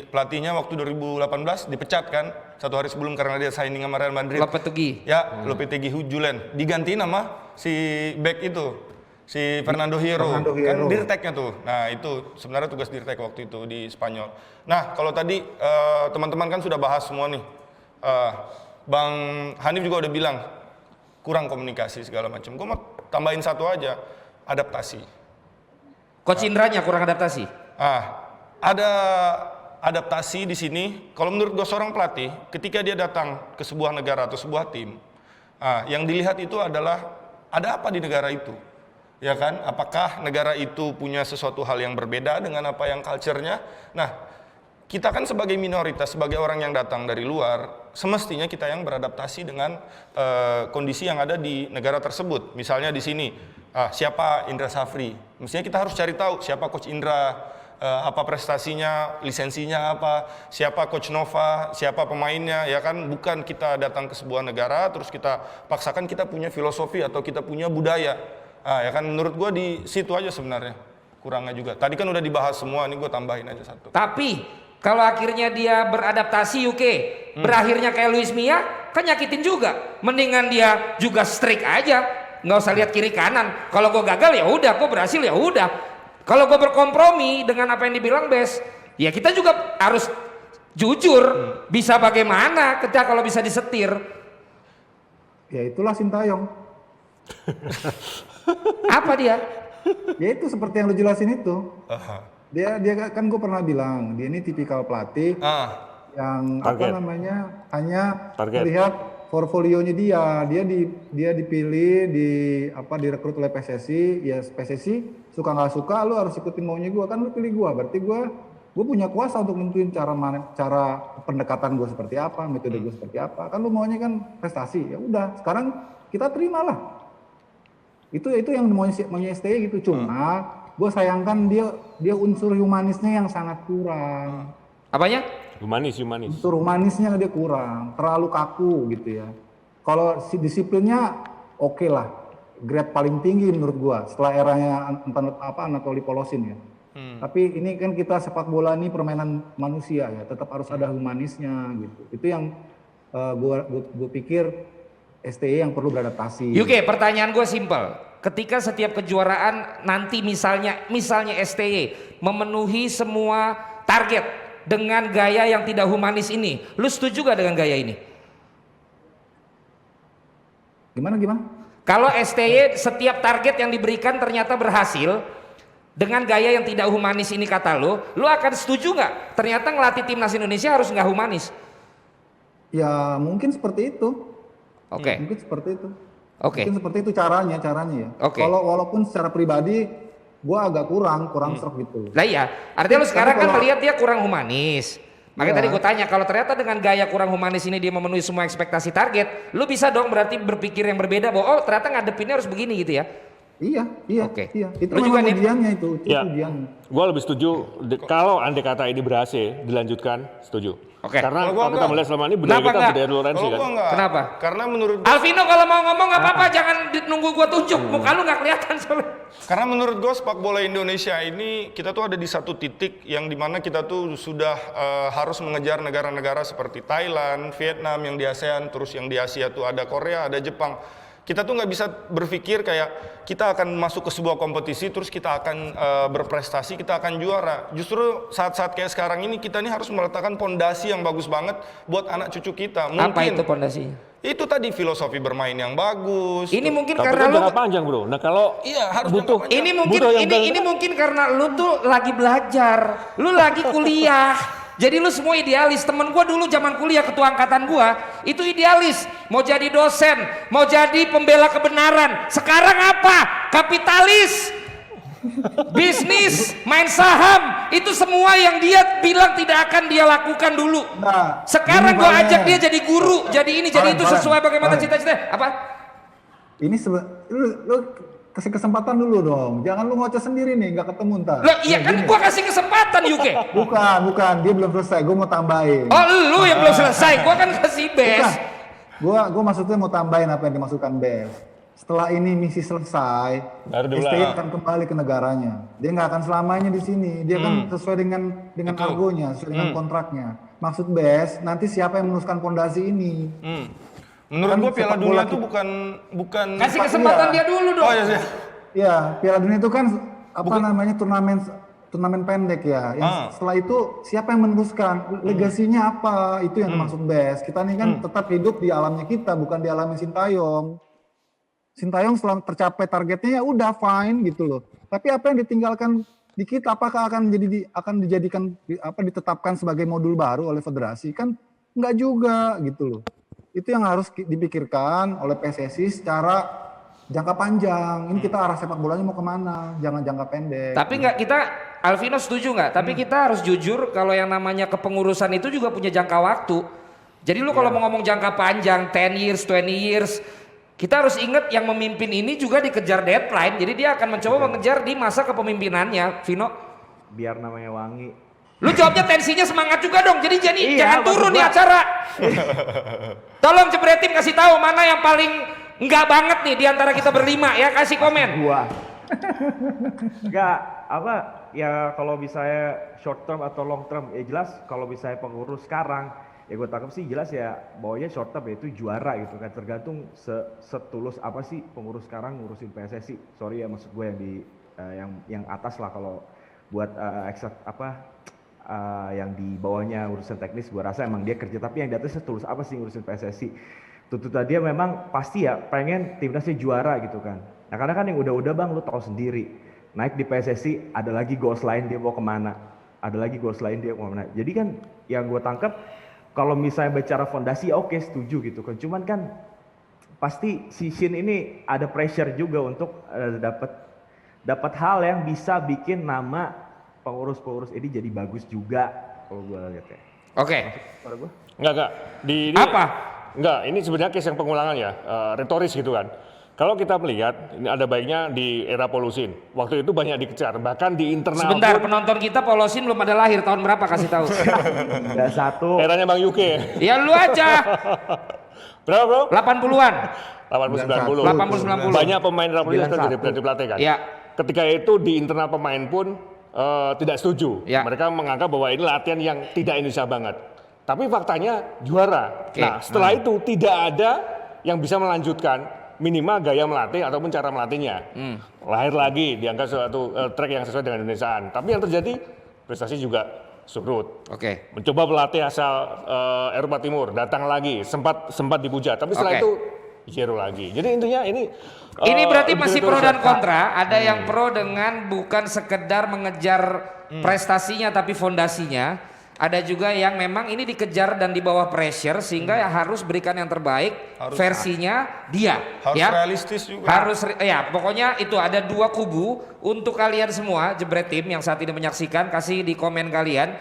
pelatihnya waktu 2018 dipecat kan 1 hari sebelum karena dia signing sama Real Madrid. Lopetegui. Ya, Lopetegui Julen diganti nama si back itu si Fernando Hierro kan dirteknya tuh. Nah itu sebenarnya tugas dirtek waktu itu di Spanyol. Nah kalau tadi teman-teman kan sudah bahas semua nih. Bang Hanif juga udah bilang kurang komunikasi segala macam. Gue mau tambahin satu aja, adaptasi. Coach Indranya kurang adaptasi. Ada adaptasi di sini. Kalau menurut gue seorang pelatih, ketika dia datang ke sebuah negara atau sebuah tim, yang dilihat itu adalah ada apa di negara itu. Ya kan, apakah negara itu punya sesuatu hal yang berbeda dengan apa yang culture-nya? Nah, kita kan sebagai minoritas, sebagai orang yang datang dari luar, semestinya kita yang beradaptasi dengan kondisi yang ada di negara tersebut. Misalnya di sini, siapa Indra Safri? Mestinya kita harus cari tahu siapa Coach Indra, apa prestasinya, lisensinya apa, siapa Coach Nova, siapa pemainnya, ya kan? Bukan kita datang ke sebuah negara, terus kita paksakan kita punya filosofi atau kita punya budaya. Ya kan menurut gue di situ aja sebenarnya kurangnya juga. Tadi kan udah dibahas semua, ini gue tambahin aja satu. Tapi kalau akhirnya dia beradaptasi UK, berakhirnya kayak Luis Mia, kan nyakitin juga. Mendingan dia juga strict aja, nggak usah lihat kiri kanan. Kalau gue gagal ya udah, gue berhasil ya udah. Kalau gue berkompromi dengan apa yang dibilang Bes, ya kita juga harus jujur. Bisa bagaimana ketika kalau bisa disetir. Ya itulah Sintayong. Apa dia? Ya itu seperti yang lu jelasin itu. Dia kan gue pernah bilang dia ini tipikal pelatih yang Target. apa namanya hanya Target. melihat portfolionya dia dipilih direkrut oleh PSSI. Ya PSSI suka nggak suka lu harus ikutin maunya gue, kan lu pilih gue, berarti gue punya kuasa untuk nentuin cara pendekatan gue seperti apa, metode gue seperti apa. Kan lu maunya kan prestasi, ya udah sekarang kita terimalah. Itu yang maunya STY gitu. Cuma gue sayangkan dia unsur humanisnya yang sangat kurang. Apanya? Humanis. Unsur humanisnya dia kurang, terlalu kaku gitu ya. Kalau si disiplinnya oke lah, grade paling tinggi menurut gue setelah eranya Anatoli Polosin ya. Tapi ini kan kita sepak bola ini permainan manusia ya, tetap harus ada humanisnya gitu. Itu yang gue pikir STY yang perlu beradaptasi. UK, pertanyaan gue simpel. Ketika setiap kejuaraan nanti misalnya STY memenuhi semua target dengan gaya yang tidak humanis ini, lu setuju gak dengan gaya ini? Gimana? Kalau STY setiap target yang diberikan ternyata berhasil dengan gaya yang tidak humanis ini kata lu akan setuju nggak? Ternyata ngelatih timnas Indonesia harus nggak humanis? Ya mungkin seperti itu. Oke. Mungkin seperti itu. Oke. Mungkin seperti itu caranya ya. Oke. Walaupun secara pribadi gue agak kurang serap gitu. Lah iya, artinya lu sekarang kan kalau- melihat dia kurang humanis. Makanya Iya. tadi gue tanya, kalau ternyata dengan gaya kurang humanis ini dia memenuhi semua ekspektasi target, lu bisa dong berarti berpikir yang berbeda bahwa oh ternyata ngadepinnya harus begini gitu ya. Iya, iya, Oke. iya. Itu Lu juga, memang Nim? ujiannya itu Ya, ujiannya. gue lebih setuju kalau andai kata ini berhasil dilanjutkan, setuju. Oke. Karena Kalau gua kalau kita enggak. melihat selama ini budaya Kenapa kita enggak? budaya toleransi Kalau kan. gua enggak. Kenapa? Karena menurut Alvino kalau mau ngomong nggak apa-apa, jangan nunggu gua tunjuk, muka lu nggak kelihatan soalnya. Karena menurut gue sepak bola Indonesia ini kita tuh ada di satu titik yang dimana kita tuh sudah harus mengejar negara-negara seperti Thailand, Vietnam yang di ASEAN, terus yang di Asia tuh ada Korea, ada Jepang. Kita tuh nggak bisa berpikir kayak kita akan masuk ke sebuah kompetisi terus kita akan berprestasi, kita akan juara. Justru saat-saat kayak sekarang ini kita nih harus meletakkan pondasi yang bagus banget buat anak cucu kita. Apa itu pondasinya? Itu tadi filosofi bermain yang bagus. Ini mungkin Tapi karena kan lu jangka panjang bro. Nah kalau Iya, harus butuh jangka panjang. ini mungkin butuh yang ini mungkin karena lu tuh lagi belajar, lu lagi kuliah. Jadi lu semua idealis. Temen gua dulu zaman kuliah ketua angkatan gua itu idealis, mau jadi dosen, mau jadi pembela kebenaran. Sekarang apa? Kapitalis. Bisnis, main saham, itu semua yang dia bilang tidak akan dia lakukan dulu. Nah, Sekarang gini, gua Valen. ajak dia jadi guru, jadi ini, jadi Valen, itu Valen, sesuai bagaimana Valen. cita-cita. Apa? Ini lu kasih kesempatan dulu dong. Jangan lu ngoceh sendiri nih, nggak ketemu ntar. Loh, iya kan gua kasih kesempatan Yuke. Bukan, dia belum selesai. Gue mau tambahin. Oh, lu yang belum selesai. Gua kan kasih best. Gue maksudnya mau tambahin apa yang dimasukkan Bes. Setelah ini misi selesai, Baru diulang. STI akan kembali ke negaranya. Dia nggak akan selamanya di sini. Dia kan sesuai dengan argonya, sesuai dengan kontraknya. Maksud Bes, nanti siapa yang meneruskan pondasi ini? Menurut Kan gue Piala sepak Dunia bola itu kita- bukan Kasih kesempatan Iya. dia dulu dong. Oh iya sih. Ya, Piala Dunia itu kan namanya turnamen pendek ya. Yang setelah itu siapa yang meneruskan? Legasinya apa? Itu yang dimaksud Bes. Kita ini kan tetap hidup di alamnya kita, bukan di alamnya Sintayong. Sintayong setelah tercapai targetnya ya udah fine gitu loh. Tapi apa yang ditinggalkan di kita, apakah akan dijadikan ditetapkan sebagai modul baru oleh federasi? Kan enggak juga gitu loh. Itu yang harus dipikirkan oleh PSSI secara jangka panjang. Ini kita arah sepak bolanya mau kemana? Jangan jangka pendek. Tapi nggak kita, Alvino setuju nggak? Tapi kita harus jujur kalau yang namanya kepengurusan itu juga punya jangka waktu. Jadi lu kalau mau ngomong jangka panjang, 10 years, 20 years, kita harus ingat yang memimpin ini juga dikejar deadline. Jadi dia akan mencoba mengejar di masa kepemimpinannya, Vino. Biar namanya wangi. Lu jawabnya tensinya semangat juga dong. Jadi Iya, jangan maksud turun di gua. acara. Tolong Jebretim kasih tahu mana yang paling enggak banget nih di antara kita berlima ya, kasih komen. Gua. Enggak, apa ya kalau misalnya short term atau long term ya jelas kalau misalnya pengurus sekarang ya gue tangkap sih jelas ya bawahnya short term yaitu juara gitu kan, tergantung setulus apa sih pengurus sekarang ngurusin PSSI. Sorry ya maksud gue yang di yang atas lah, kalau buat yang di bawahnya urusan teknis gue rasa emang dia kerja, tapi yang di atas setulus apa sih ngurusin PSSI. Tuntutan dia memang pasti ya pengen timnasnya juara gitu kan. Nah karena kan yang udah-udah bang lu tahu sendiri, naik di PSSI ada lagi goals lain dia mau kemana, ada lagi goals lain dia mau kemana. Jadi kan yang gue tangkap kalau misalnya bicara fondasi oke, setuju gitu kan, cuman kan pasti si Shin ini ada pressure juga untuk dapat hal yang bisa bikin nama pengurus-pengurus ini jadi bagus juga kalau gue lihat ya. Oke. Suara gue? Enggak. Ini, Apa? Enggak, ini sebenarnya case yang pengulangan ya, retoris gitu kan. Kalau kita melihat, ini ada baiknya di era Polusin. Waktu itu banyak dikejar, bahkan di internal Sebentar, pun, penonton kita Polosin belum ada lahir, tahun berapa kasih tahu. Ada satu. eranya Bang Yuke. Ya lu aja. Berapa bro? 80-an. 80-90. 80-90. Banyak pemain era Polusin kan 91. jadi pelatih kan. Ya. Ketika itu di internal pemain pun tidak setuju. Ya. Mereka menganggap bahwa ini latihan yang tidak Indonesia banget. Tapi faktanya juara. Oke. Nah setelah itu tidak ada yang bisa melanjutkan minimal gaya melatih ataupun cara melatihnya. Lahir lagi dianggap suatu track yang sesuai dengan Indonesiaan. Tapi yang terjadi prestasi juga surut. Oke. Mencoba pelatih asal Eropa Timur, datang lagi, sempat dipuja. Tapi setelah Oke. itu zero lagi. Jadi intinya ini Ini berarti masih pro dan terus- kontra. Ada yang pro dengan bukan sekedar mengejar prestasinya tapi fondasinya. Ada juga yang memang ini dikejar dan di bawah pressure sehingga ya harus berikan yang terbaik Harus- versinya dia. Harus ya. realistis juga. Ya pokoknya itu ada dua kubu. Untuk kalian semua Jebret Tim yang saat ini menyaksikan, kasih di komen kalian.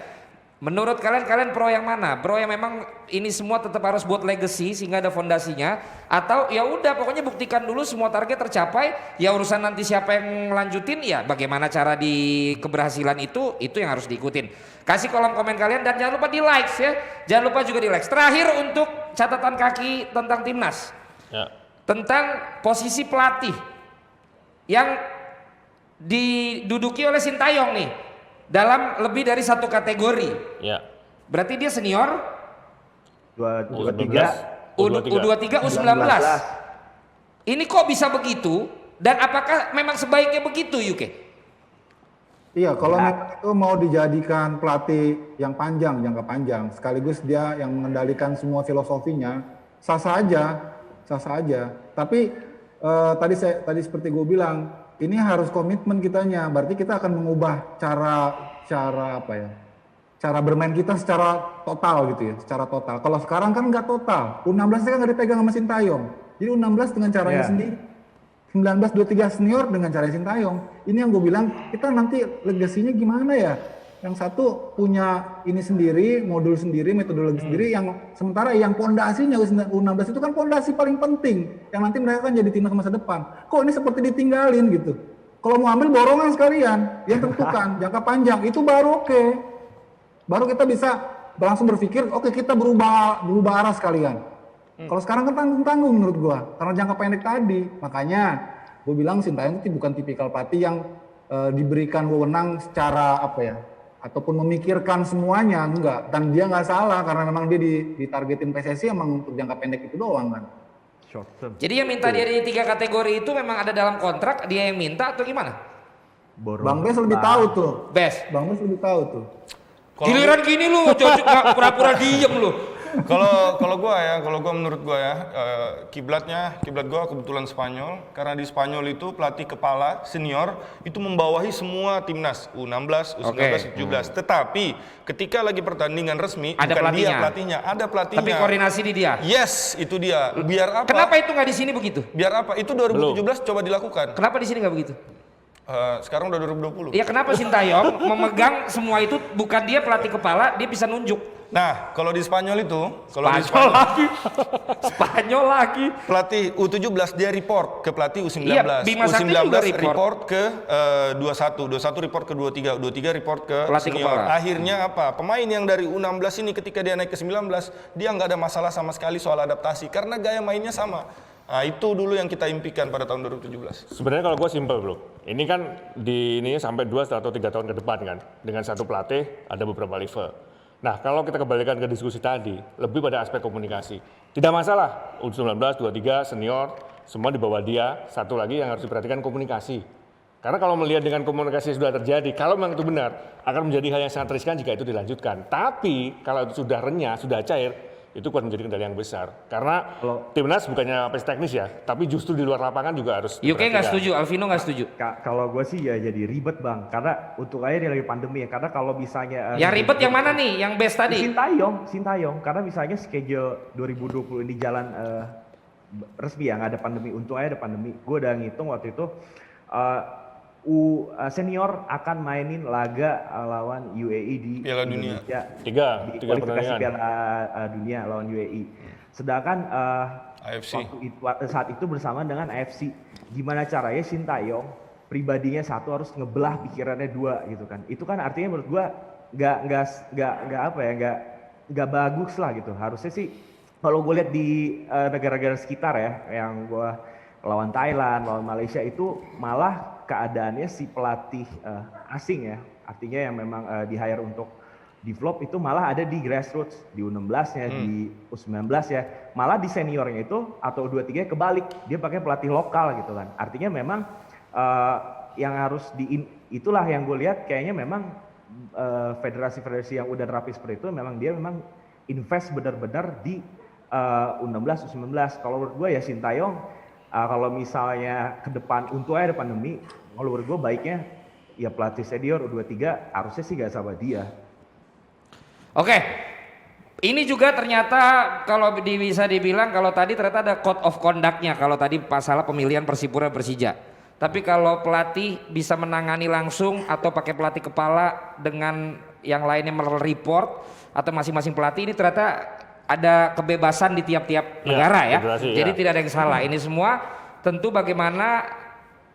Menurut kalian pro yang mana? Pro yang memang ini semua tetap harus buat legacy sehingga ada fondasinya, atau ya udah pokoknya buktikan dulu semua target tercapai, ya urusan nanti siapa yang melanjutin ya bagaimana cara di keberhasilan itu yang harus diikutin. Kasih kolom komen kalian dan jangan lupa di likes ya. Jangan lupa juga di likes. Terakhir untuk catatan kaki tentang timnas. Ya. Tentang posisi pelatih yang diduduki oleh Sintayong nih dalam lebih dari satu kategori. Ya. Berarti dia senior U23 U23 U19. Ini kok bisa begitu dan apakah memang sebaiknya begitu Yuke? Iya, kalau memang itu mau dijadikan pelatih yang panjang, jangka panjang, sekaligus dia yang mengendalikan semua filosofinya, sah saja. Tapi tadi seperti gue bilang, ini harus komitmen kitanya. Berarti kita akan mengubah cara bermain kita secara total gitu ya, secara total. Kalau sekarang kan nggak total. U16 kan nggak dipegang sama Sintayong. Jadi U16 dengan caranya sendiri. 19-23 senior dengan cara Sintayong. Ini yang gue bilang, kita nanti legasinya gimana ya? Yang satu punya ini sendiri, modul sendiri, metodologi sendiri, yang sementara yang pondasinya U16 itu kan pondasi paling penting, yang nanti mereka kan jadi timnas masa depan. Kok ini seperti ditinggalin gitu? Kalau mau ambil borongan sekalian, yang tentukan jangka panjang itu baru oke. Baru kita bisa langsung berpikir, oke kita berubah arah sekalian. Kalau sekarang kan tanggung-tanggung menurut gua, karena jangka pendek tadi. Makanya gue bilang Sintayong itu bukan tipikal pelatih yang diberikan wewenang secara ataupun memikirkan semuanya, enggak. Dan dia nggak salah karena memang dia ditargetin PSSI emang untuk jangka pendek itu doang kan. Short term. Jadi yang minta dia di 3 kategori itu memang ada dalam kontrak, dia yang minta atau gimana? Bang Bes lebih tahu tuh. Bang Bes lebih tahu tuh. Giliran gini lu, nggak pura-pura diem lu. Kalau gua menurut gua ya, kiblat gua kebetulan Spanyol, karena di Spanyol itu pelatih kepala senior itu membawahi semua timnas U16, U19, U17. Tetapi ketika lagi pertandingan resmi Ada bukan dia pelatihnya. pelatihnya, ada pelatihnya. Tapi koordinasi di dia. Yes, itu dia. Biar apa? Kenapa itu nggak di sini begitu? Biar apa? Itu 2017 coba dilakukan. Kenapa di sini nggak begitu? Sekarang udah 2020. Ya kenapa Sintayong memegang semua itu, bukan dia pelatih kepala, dia bisa nunjuk. Nah, kalau di Spanyol itu, Spanyol lagi. pelatih U17 dia report ke pelatih U19. Iya, Bima Sakti U19 juga report. ke 21 report ke 23, U23 report ke Pelatih senior. kepala. Akhirnya apa? Pemain yang dari U16 ini ketika dia naik ke 19, dia nggak ada masalah sama sekali soal adaptasi karena gaya mainnya sama. Nah, itu dulu yang kita impikan pada tahun 2017. Sebenarnya kalau gue simpel bro, ini kan ini sampai 2 atau 3 tahun ke depan kan, dengan satu pelatih ada beberapa level. Nah kalau kita kembalikan ke diskusi tadi, lebih pada aspek komunikasi. Tidak masalah, U19, 23, senior, semua di bawah dia. Satu lagi yang harus diperhatikan komunikasi. Karena kalau melihat dengan komunikasi yang sudah terjadi, kalau memang itu benar, akan menjadi hal yang sangat riskan jika itu dilanjutkan. Tapi kalau itu sudah renyah, sudah cair, itu kuat menjadi kendala yang besar. Karena timnas bukannya aspek teknis ya, tapi justru di luar lapangan juga harus Yuke nggak setuju, Alvino nggak setuju. Kalau gue sih ya jadi ribet bang, karena untuk aja dia lagi pandemi ya. Karena kalau misalnya Yang ribet yang mana nih? Yang best tadi? Sintayong. Karena misalnya schedule 2020 ini jalan resmi ya, nggak ada pandemi. Untung aja ada pandemi. Gue udah ngitung waktu itu senior akan mainin laga lawan UAE di Piala Dunia. Indonesia. Tiga Kualifikasi pertandingan. Piala Dunia lawan UAE. Sedangkan AFC. saat itu bersama dengan AFC. Gimana caranya Sintayong pribadinya satu harus ngebelah pikirannya dua gitu kan. Itu kan artinya menurut gua nggak bagus lah gitu. Harusnya sih kalau gue lihat di negara-negara sekitar ya, yang gua lawan Thailand, lawan Malaysia itu malah keadaannya si pelatih asing ya, artinya yang memang di-hire untuk develop itu malah ada di grassroots, di U16-nya, di U19 ya, malah di seniornya itu atau U23 kebalik, dia pakai pelatih lokal gitu kan. Artinya memang yang harus itulah yang gue lihat kayaknya memang federasi-federasi yang udah rapi seperti itu memang dia memang invest benar-benar di U16, U19. Kalau menurut gue ya Sintayong kalau misalnya ke depan untuk ada pandemi, kalau menurut gue baiknya ya pelatih senior U23 harusnya sih gak sama dia. Oke, ini juga ternyata kalau bisa dibilang kalau tadi ternyata ada code of conduct-nya kalau tadi masalah pemilihan Persipura Persija. Tapi kalau pelatih bisa menangani langsung atau pakai pelatih kepala dengan yang lainnya mereport atau masing-masing pelatih ini ternyata ada kebebasan di tiap-tiap negara ya. federasi, Jadi ya. tidak ada yang salah. Ini semua tentu bagaimana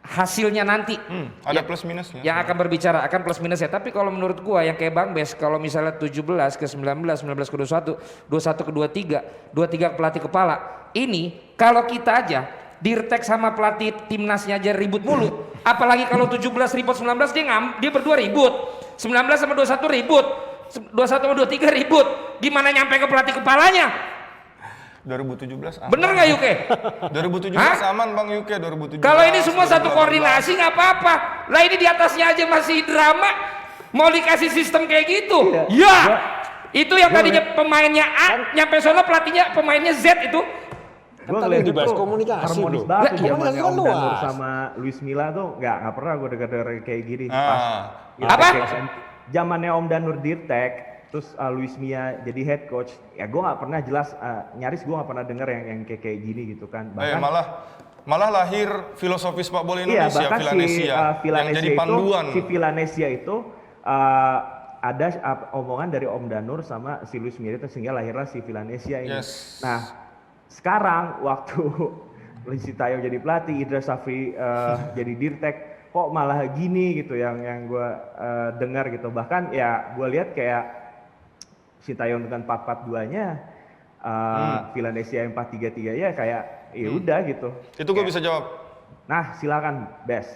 hasilnya nanti. Ada plus minusnya. Yang akan berbicara akan plus minus ya. Tapi kalau menurut gua yang kayak Bang Bes, kalau misalnya 17 ke 19, 19 ke 21, 21 ke 23, 23 ke pelatih kepala. Ini kalau kita aja Dirtek sama pelatih timnasnya aja ribut mulu. Apalagi kalau 17 ribut 19 dia berdua ribut. 19 sama 21 ribut. 21 sama 23 ribut. Gimana nyampe ke pelatih kepalanya? 2017 aman. Bener nggak Yuke? 2017 Hah? aman Bang Yuke 2017. Kalau ini semua satu koordinasi nggak apa-apa. Lah ini di atasnya aja masih drama. Mau dikasih sistem kayak gitu? Ya. Itu yang tadinya pemainnya A, nyampe sono pelatihnya pemainnya Z itu. Gue tadi ngeliat dibahas itu komunikasi, harmonis bro. banget Lah, tuh komunikasi zamannya kan Om Danur luas. sama Luis Milla tuh nggak pernah gue denger kayak gini. Ah. Apa? Zamannya Om Danur Dirtek, terus Luis Milla jadi head coach, ya gue nggak pernah jelas, nyaris gue nggak pernah denger yang kayak gini gitu kan. Malah lahir filosofi sepak bola Iya, Indonesia, bahkan Villanesia, yang jadi panduan. si Villanesia itu ada omongan dari Om Danur sama si Luis Milla itu sehingga lahirlah si Villanesia ini. Yes. Nah, sekarang waktu Sintayong jadi pelatih, Indra Safri jadi dirtek, kok malah gini gitu yang gue dengar gitu. Bahkan ya gue lihat kayak Sintayong dengan 4-4-2-nya, Villanesia yang 4-3-3 ya kayak ya udah gitu. Itu gue bisa jawab. Nah, silakan Bes.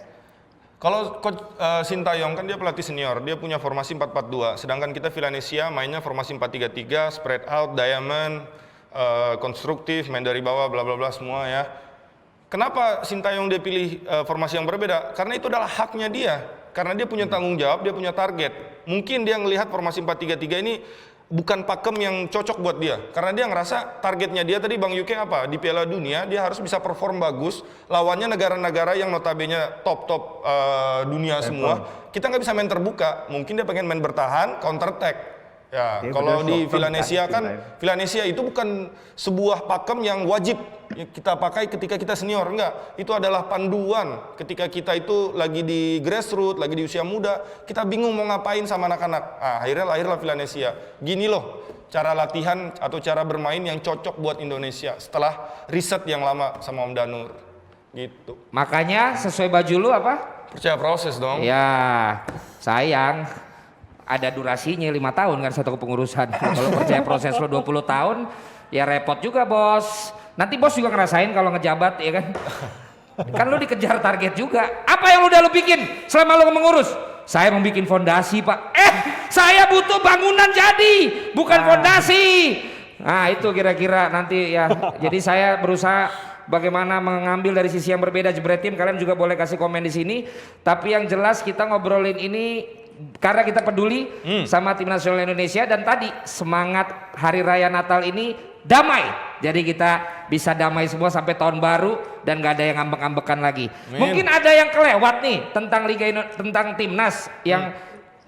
Kalau coach Sintayong kan dia pelatih senior, dia punya formasi 4-4-2. Sedangkan kita Villanesia mainnya formasi 4-3-3, spread out, diamond, konstruktif, main dari bawah, bla bla bla semua ya. Kenapa Sintayong dia pilih formasi yang berbeda? Karena itu adalah haknya dia. Karena dia punya tanggung jawab, dia punya target. Mungkin dia ngelihat formasi 4-3-3 ini bukan pakem yang cocok buat dia. Karena dia ngerasa targetnya dia tadi Bang Yuke apa? Di Piala Dunia dia harus bisa perform bagus. Lawannya negara-negara yang notabene top-top dunia semua. Kita nggak bisa main terbuka. Mungkin dia pengen main bertahan, counter attack. Ya, Dia kalau bener di short term Villanesia kan, kan, Villanesia itu bukan sebuah pakem yang wajib kita pakai ketika kita senior, enggak. Itu adalah panduan ketika kita itu lagi di grassroots, lagi di usia muda, kita bingung mau ngapain sama anak-anak. Nah, akhirnya lahirlah Villanesia. Gini loh, cara latihan atau cara bermain yang cocok buat Indonesia setelah riset yang lama sama Om Danur. Gitu. Makanya sesuai baju lu apa? Percaya proses dong. Ya, sayang. Ada durasinya 5 tahun kan satu kepengurusan. Kalau percaya proses lo 20 tahun, ya repot juga bos. Nanti bos juga ngerasain kalau ngejabat ya kan. Kan lo dikejar target juga. Apa yang udah lo bikin selama lo mengurus? Saya mau bikin fondasi pak. Saya butuh bangunan jadi, bukan fondasi. Nah itu kira-kira nanti ya. Jadi saya berusaha bagaimana mengambil dari sisi yang berbeda Jebretim. Kalian juga boleh kasih komen di sini. Tapi yang jelas kita ngobrolin ini karena kita peduli sama tim nasional Indonesia dan tadi semangat hari raya Natal ini damai. Jadi kita bisa damai semua sampai tahun baru dan gak ada yang ngambek-ngambekan lagi. Mungkin ada yang kelewat nih tentang tentang timnas yang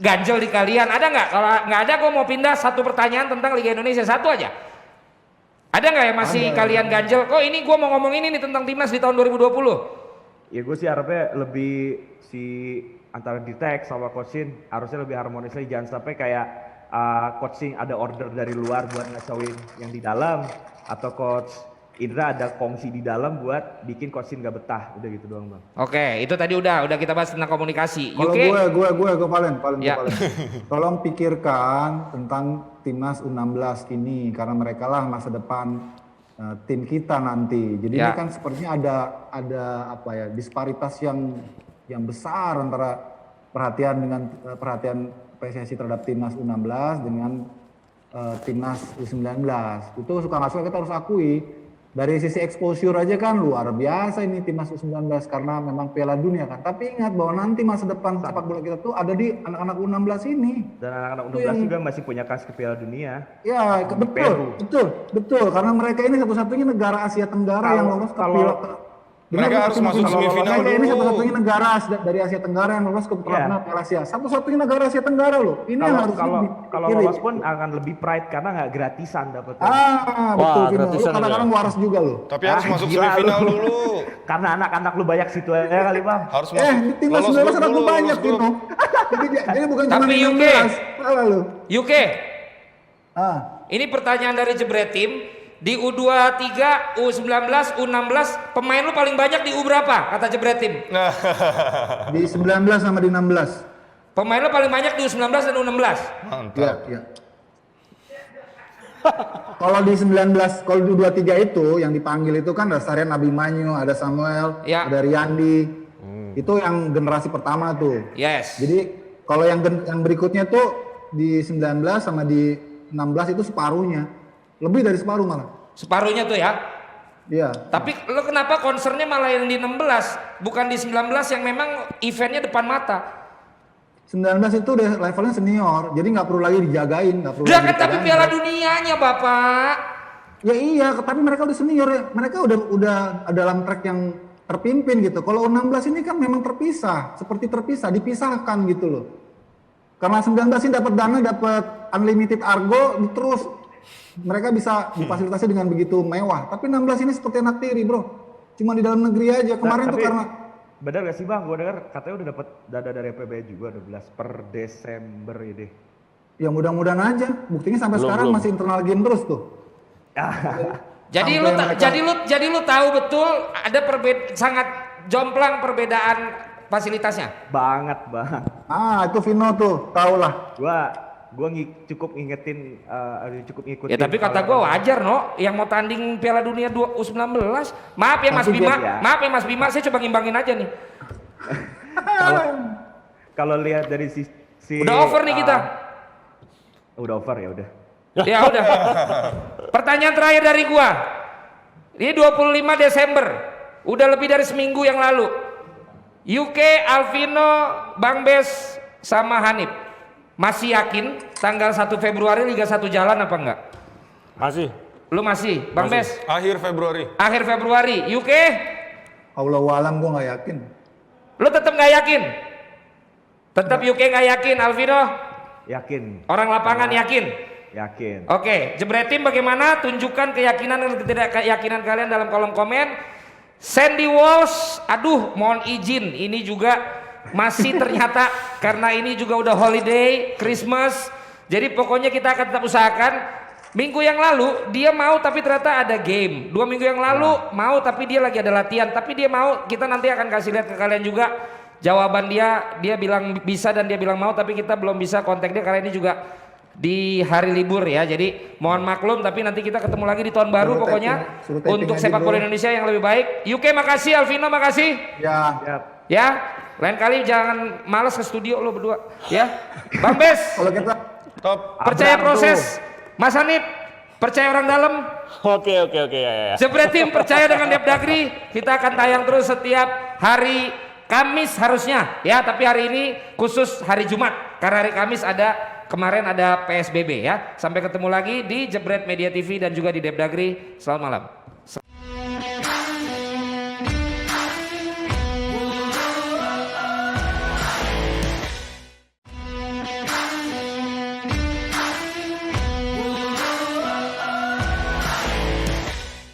ganjel di kalian. Ada nggak? Kalau nggak ada, gue mau pindah satu pertanyaan tentang Liga Indonesia satu aja. Ada nggak yang masih kalian ganjel? Kok ini gue mau ngomong ini nih tentang timnas di tahun 2020? Ya gue sih harapnya lebih antara Dirtek sama coachin harusnya lebih harmonis lagi, jangan sampai kayak coaching ada order dari luar buat ngacauin yang di dalam, atau coach Indra ada kongsi di dalam buat bikin coachin gak betah, udah gitu doang bang. Oke, itu tadi udah kita bahas tentang komunikasi. Kalau gue Valen. Ya. Tolong pikirkan tentang timnas U16 ini karena mereka lah masa depan tim kita nanti. Jadi Ya. ini kan sepertinya ada apa ya, disparitas yang besar antara perhatian PSSI terhadap timnas U16 dengan timnas U19. Itu suka nggak suka kita harus akui. Dari sisi exposure aja kan luar biasa ini timnas U19 karena memang Piala Dunia kan. Tapi ingat bahwa nanti masa depan sepak bola kita tuh ada di anak-anak U16 ini. Dan anak-anak Itu U16 juga masih punya kans ke Piala Dunia. Ya, betul. Karena mereka ini satu-satunya negara Asia Tenggara yang lolos ke Piala. Mereka harus masuk semifinal Mereka ini dulu. satu-satunya negara dari Asia Tenggara yang lolos ke Piala Asia. Satu-satunya negara Asia Tenggara loh. Ini yang harus Kalau lolos pun akan lebih pride karena nggak gratisan dapetnya. Betul. Lu gratisan kadang-kadang waras juga loh. Tapi harus masuk gila semifinal lu. dulu. Karena anak-anak lu banyak situ aja kali bang. Harus masuk. Di timnas lolos 19 grup anak lu dulu, banyak lolos grup. gitu. Jadi bukan cuma Tapi di UK. 16. Salah lu. UK, Ah, ini pertanyaan dari Jebret Tim. Di U23, U19, U16, pemain lu paling banyak di U berapa? Kata Jebret Tim. di 19 sama di 16. Pemain lu paling banyak di U19 dan U16. Mantap. Iya, iya. Kalau di 19, kalau di 23 itu yang dipanggil itu kan ada Sarian Abimanyu, ada Samuel, Ya. ada Riyandi. Itu yang generasi pertama tuh. Yes. Jadi kalau yang berikutnya tuh di 19 sama di 16 itu separuhnya. Lebih dari separuh malah. Separuhnya tuh ya. Iya. Tapi lo kenapa concernnya malah yang di 16, bukan di 19 yang memang eventnya depan mata? 19 itu udah levelnya senior, jadi nggak perlu lagi dijagain, nggak perlu Udah lagi kan tapi dipegangin. Piala Dunianya Bapak. Ya iya, tapi mereka udah senior ya. Mereka udah dalam track yang terpimpin gitu. Kalau U16 ini kan memang terpisah, seperti terpisah, dipisahkan gitu loh. Karena 19 ini dapat dana, dapat unlimited argo, terus mereka bisa difasilitasi dengan begitu mewah. Tapi 16 ini seperti anak tiri, bro. Cuma di dalam negeri aja. Kemarin tuh Tapi karena benar gak sih Bang? Gue dengar katanya udah dapat dana dari APBN juga 12 per Desember ini. ya mudah-mudahan aja. Buktinya sampai sekarang masih internal game terus tuh. Jadi Sampai lu mereka- jadi lu tahu betul ada sangat jomplang perbedaan fasilitasnya. Banget Bang. Ah, itu Vino tuh, tau lah. Gua cukup ngingetin, cukup ngikutin. Ya tapi kata gua wajar no, yang mau tanding Piala Dunia U19. Maaf ya Mas Tapi Bima, ya. maaf ya Mas Bima, saya coba ngimbangin aja nih. Kalau lihat dari si Udah over nih kita. Udah over ya udah. Ya udah. Pertanyaan terakhir dari gua. Ini 25 Desember. Udah lebih dari seminggu yang lalu. UK, Alvino, Bang Bes, sama Hanif. Masih yakin tanggal 1 Februari Liga 1 jalan apa enggak? Masih. Lu masih, Bang Bes? Akhir Februari. Akhir Februari. UK? Allahualam gue nggak yakin. Lu tetap nggak yakin? Tetap UK nggak yakin, Alvino? Yakin. Orang lapangan yakin? Yakin. Oke, Jebret Tim bagaimana? Tunjukkan keyakinan dan ketidakyakinan kalian dalam kolom komen. Sandy Walsh, aduh mohon izin, ini juga masih ternyata karena ini juga udah holiday, Christmas. Jadi pokoknya kita akan tetap usahakan. Minggu yang lalu dia mau tapi ternyata ada game. 2 minggu yang lalu mau tapi dia lagi ada latihan. Tapi dia mau, kita nanti akan kasih lihat ke kalian juga jawaban dia. Dia bilang bisa dan dia bilang mau, tapi kita belum bisa kontak dia karena ini juga di hari libur ya. Jadi mohon maklum, tapi nanti kita ketemu lagi di tahun baru Suruh pokoknya suruh typing untuk aja sepak bola dulu. Indonesia yang lebih baik. UK makasih, Alvino makasih. Ya, Siap. Ya, lain kali jangan malas ke studio lo berdua, ya. Bang Bes, kalau kita Top. percaya Abraham proses. Mas Hanif, percaya orang dalam. Oke ya. Jebret Tim percaya dengan Depdagri. Kita akan tayang terus setiap hari Kamis harusnya, ya. Tapi hari ini khusus hari Jumat karena hari Kamis kemarin ada PSBB ya. Sampai ketemu lagi di Jebret Media TV dan juga di Depdagri. Selamat malam.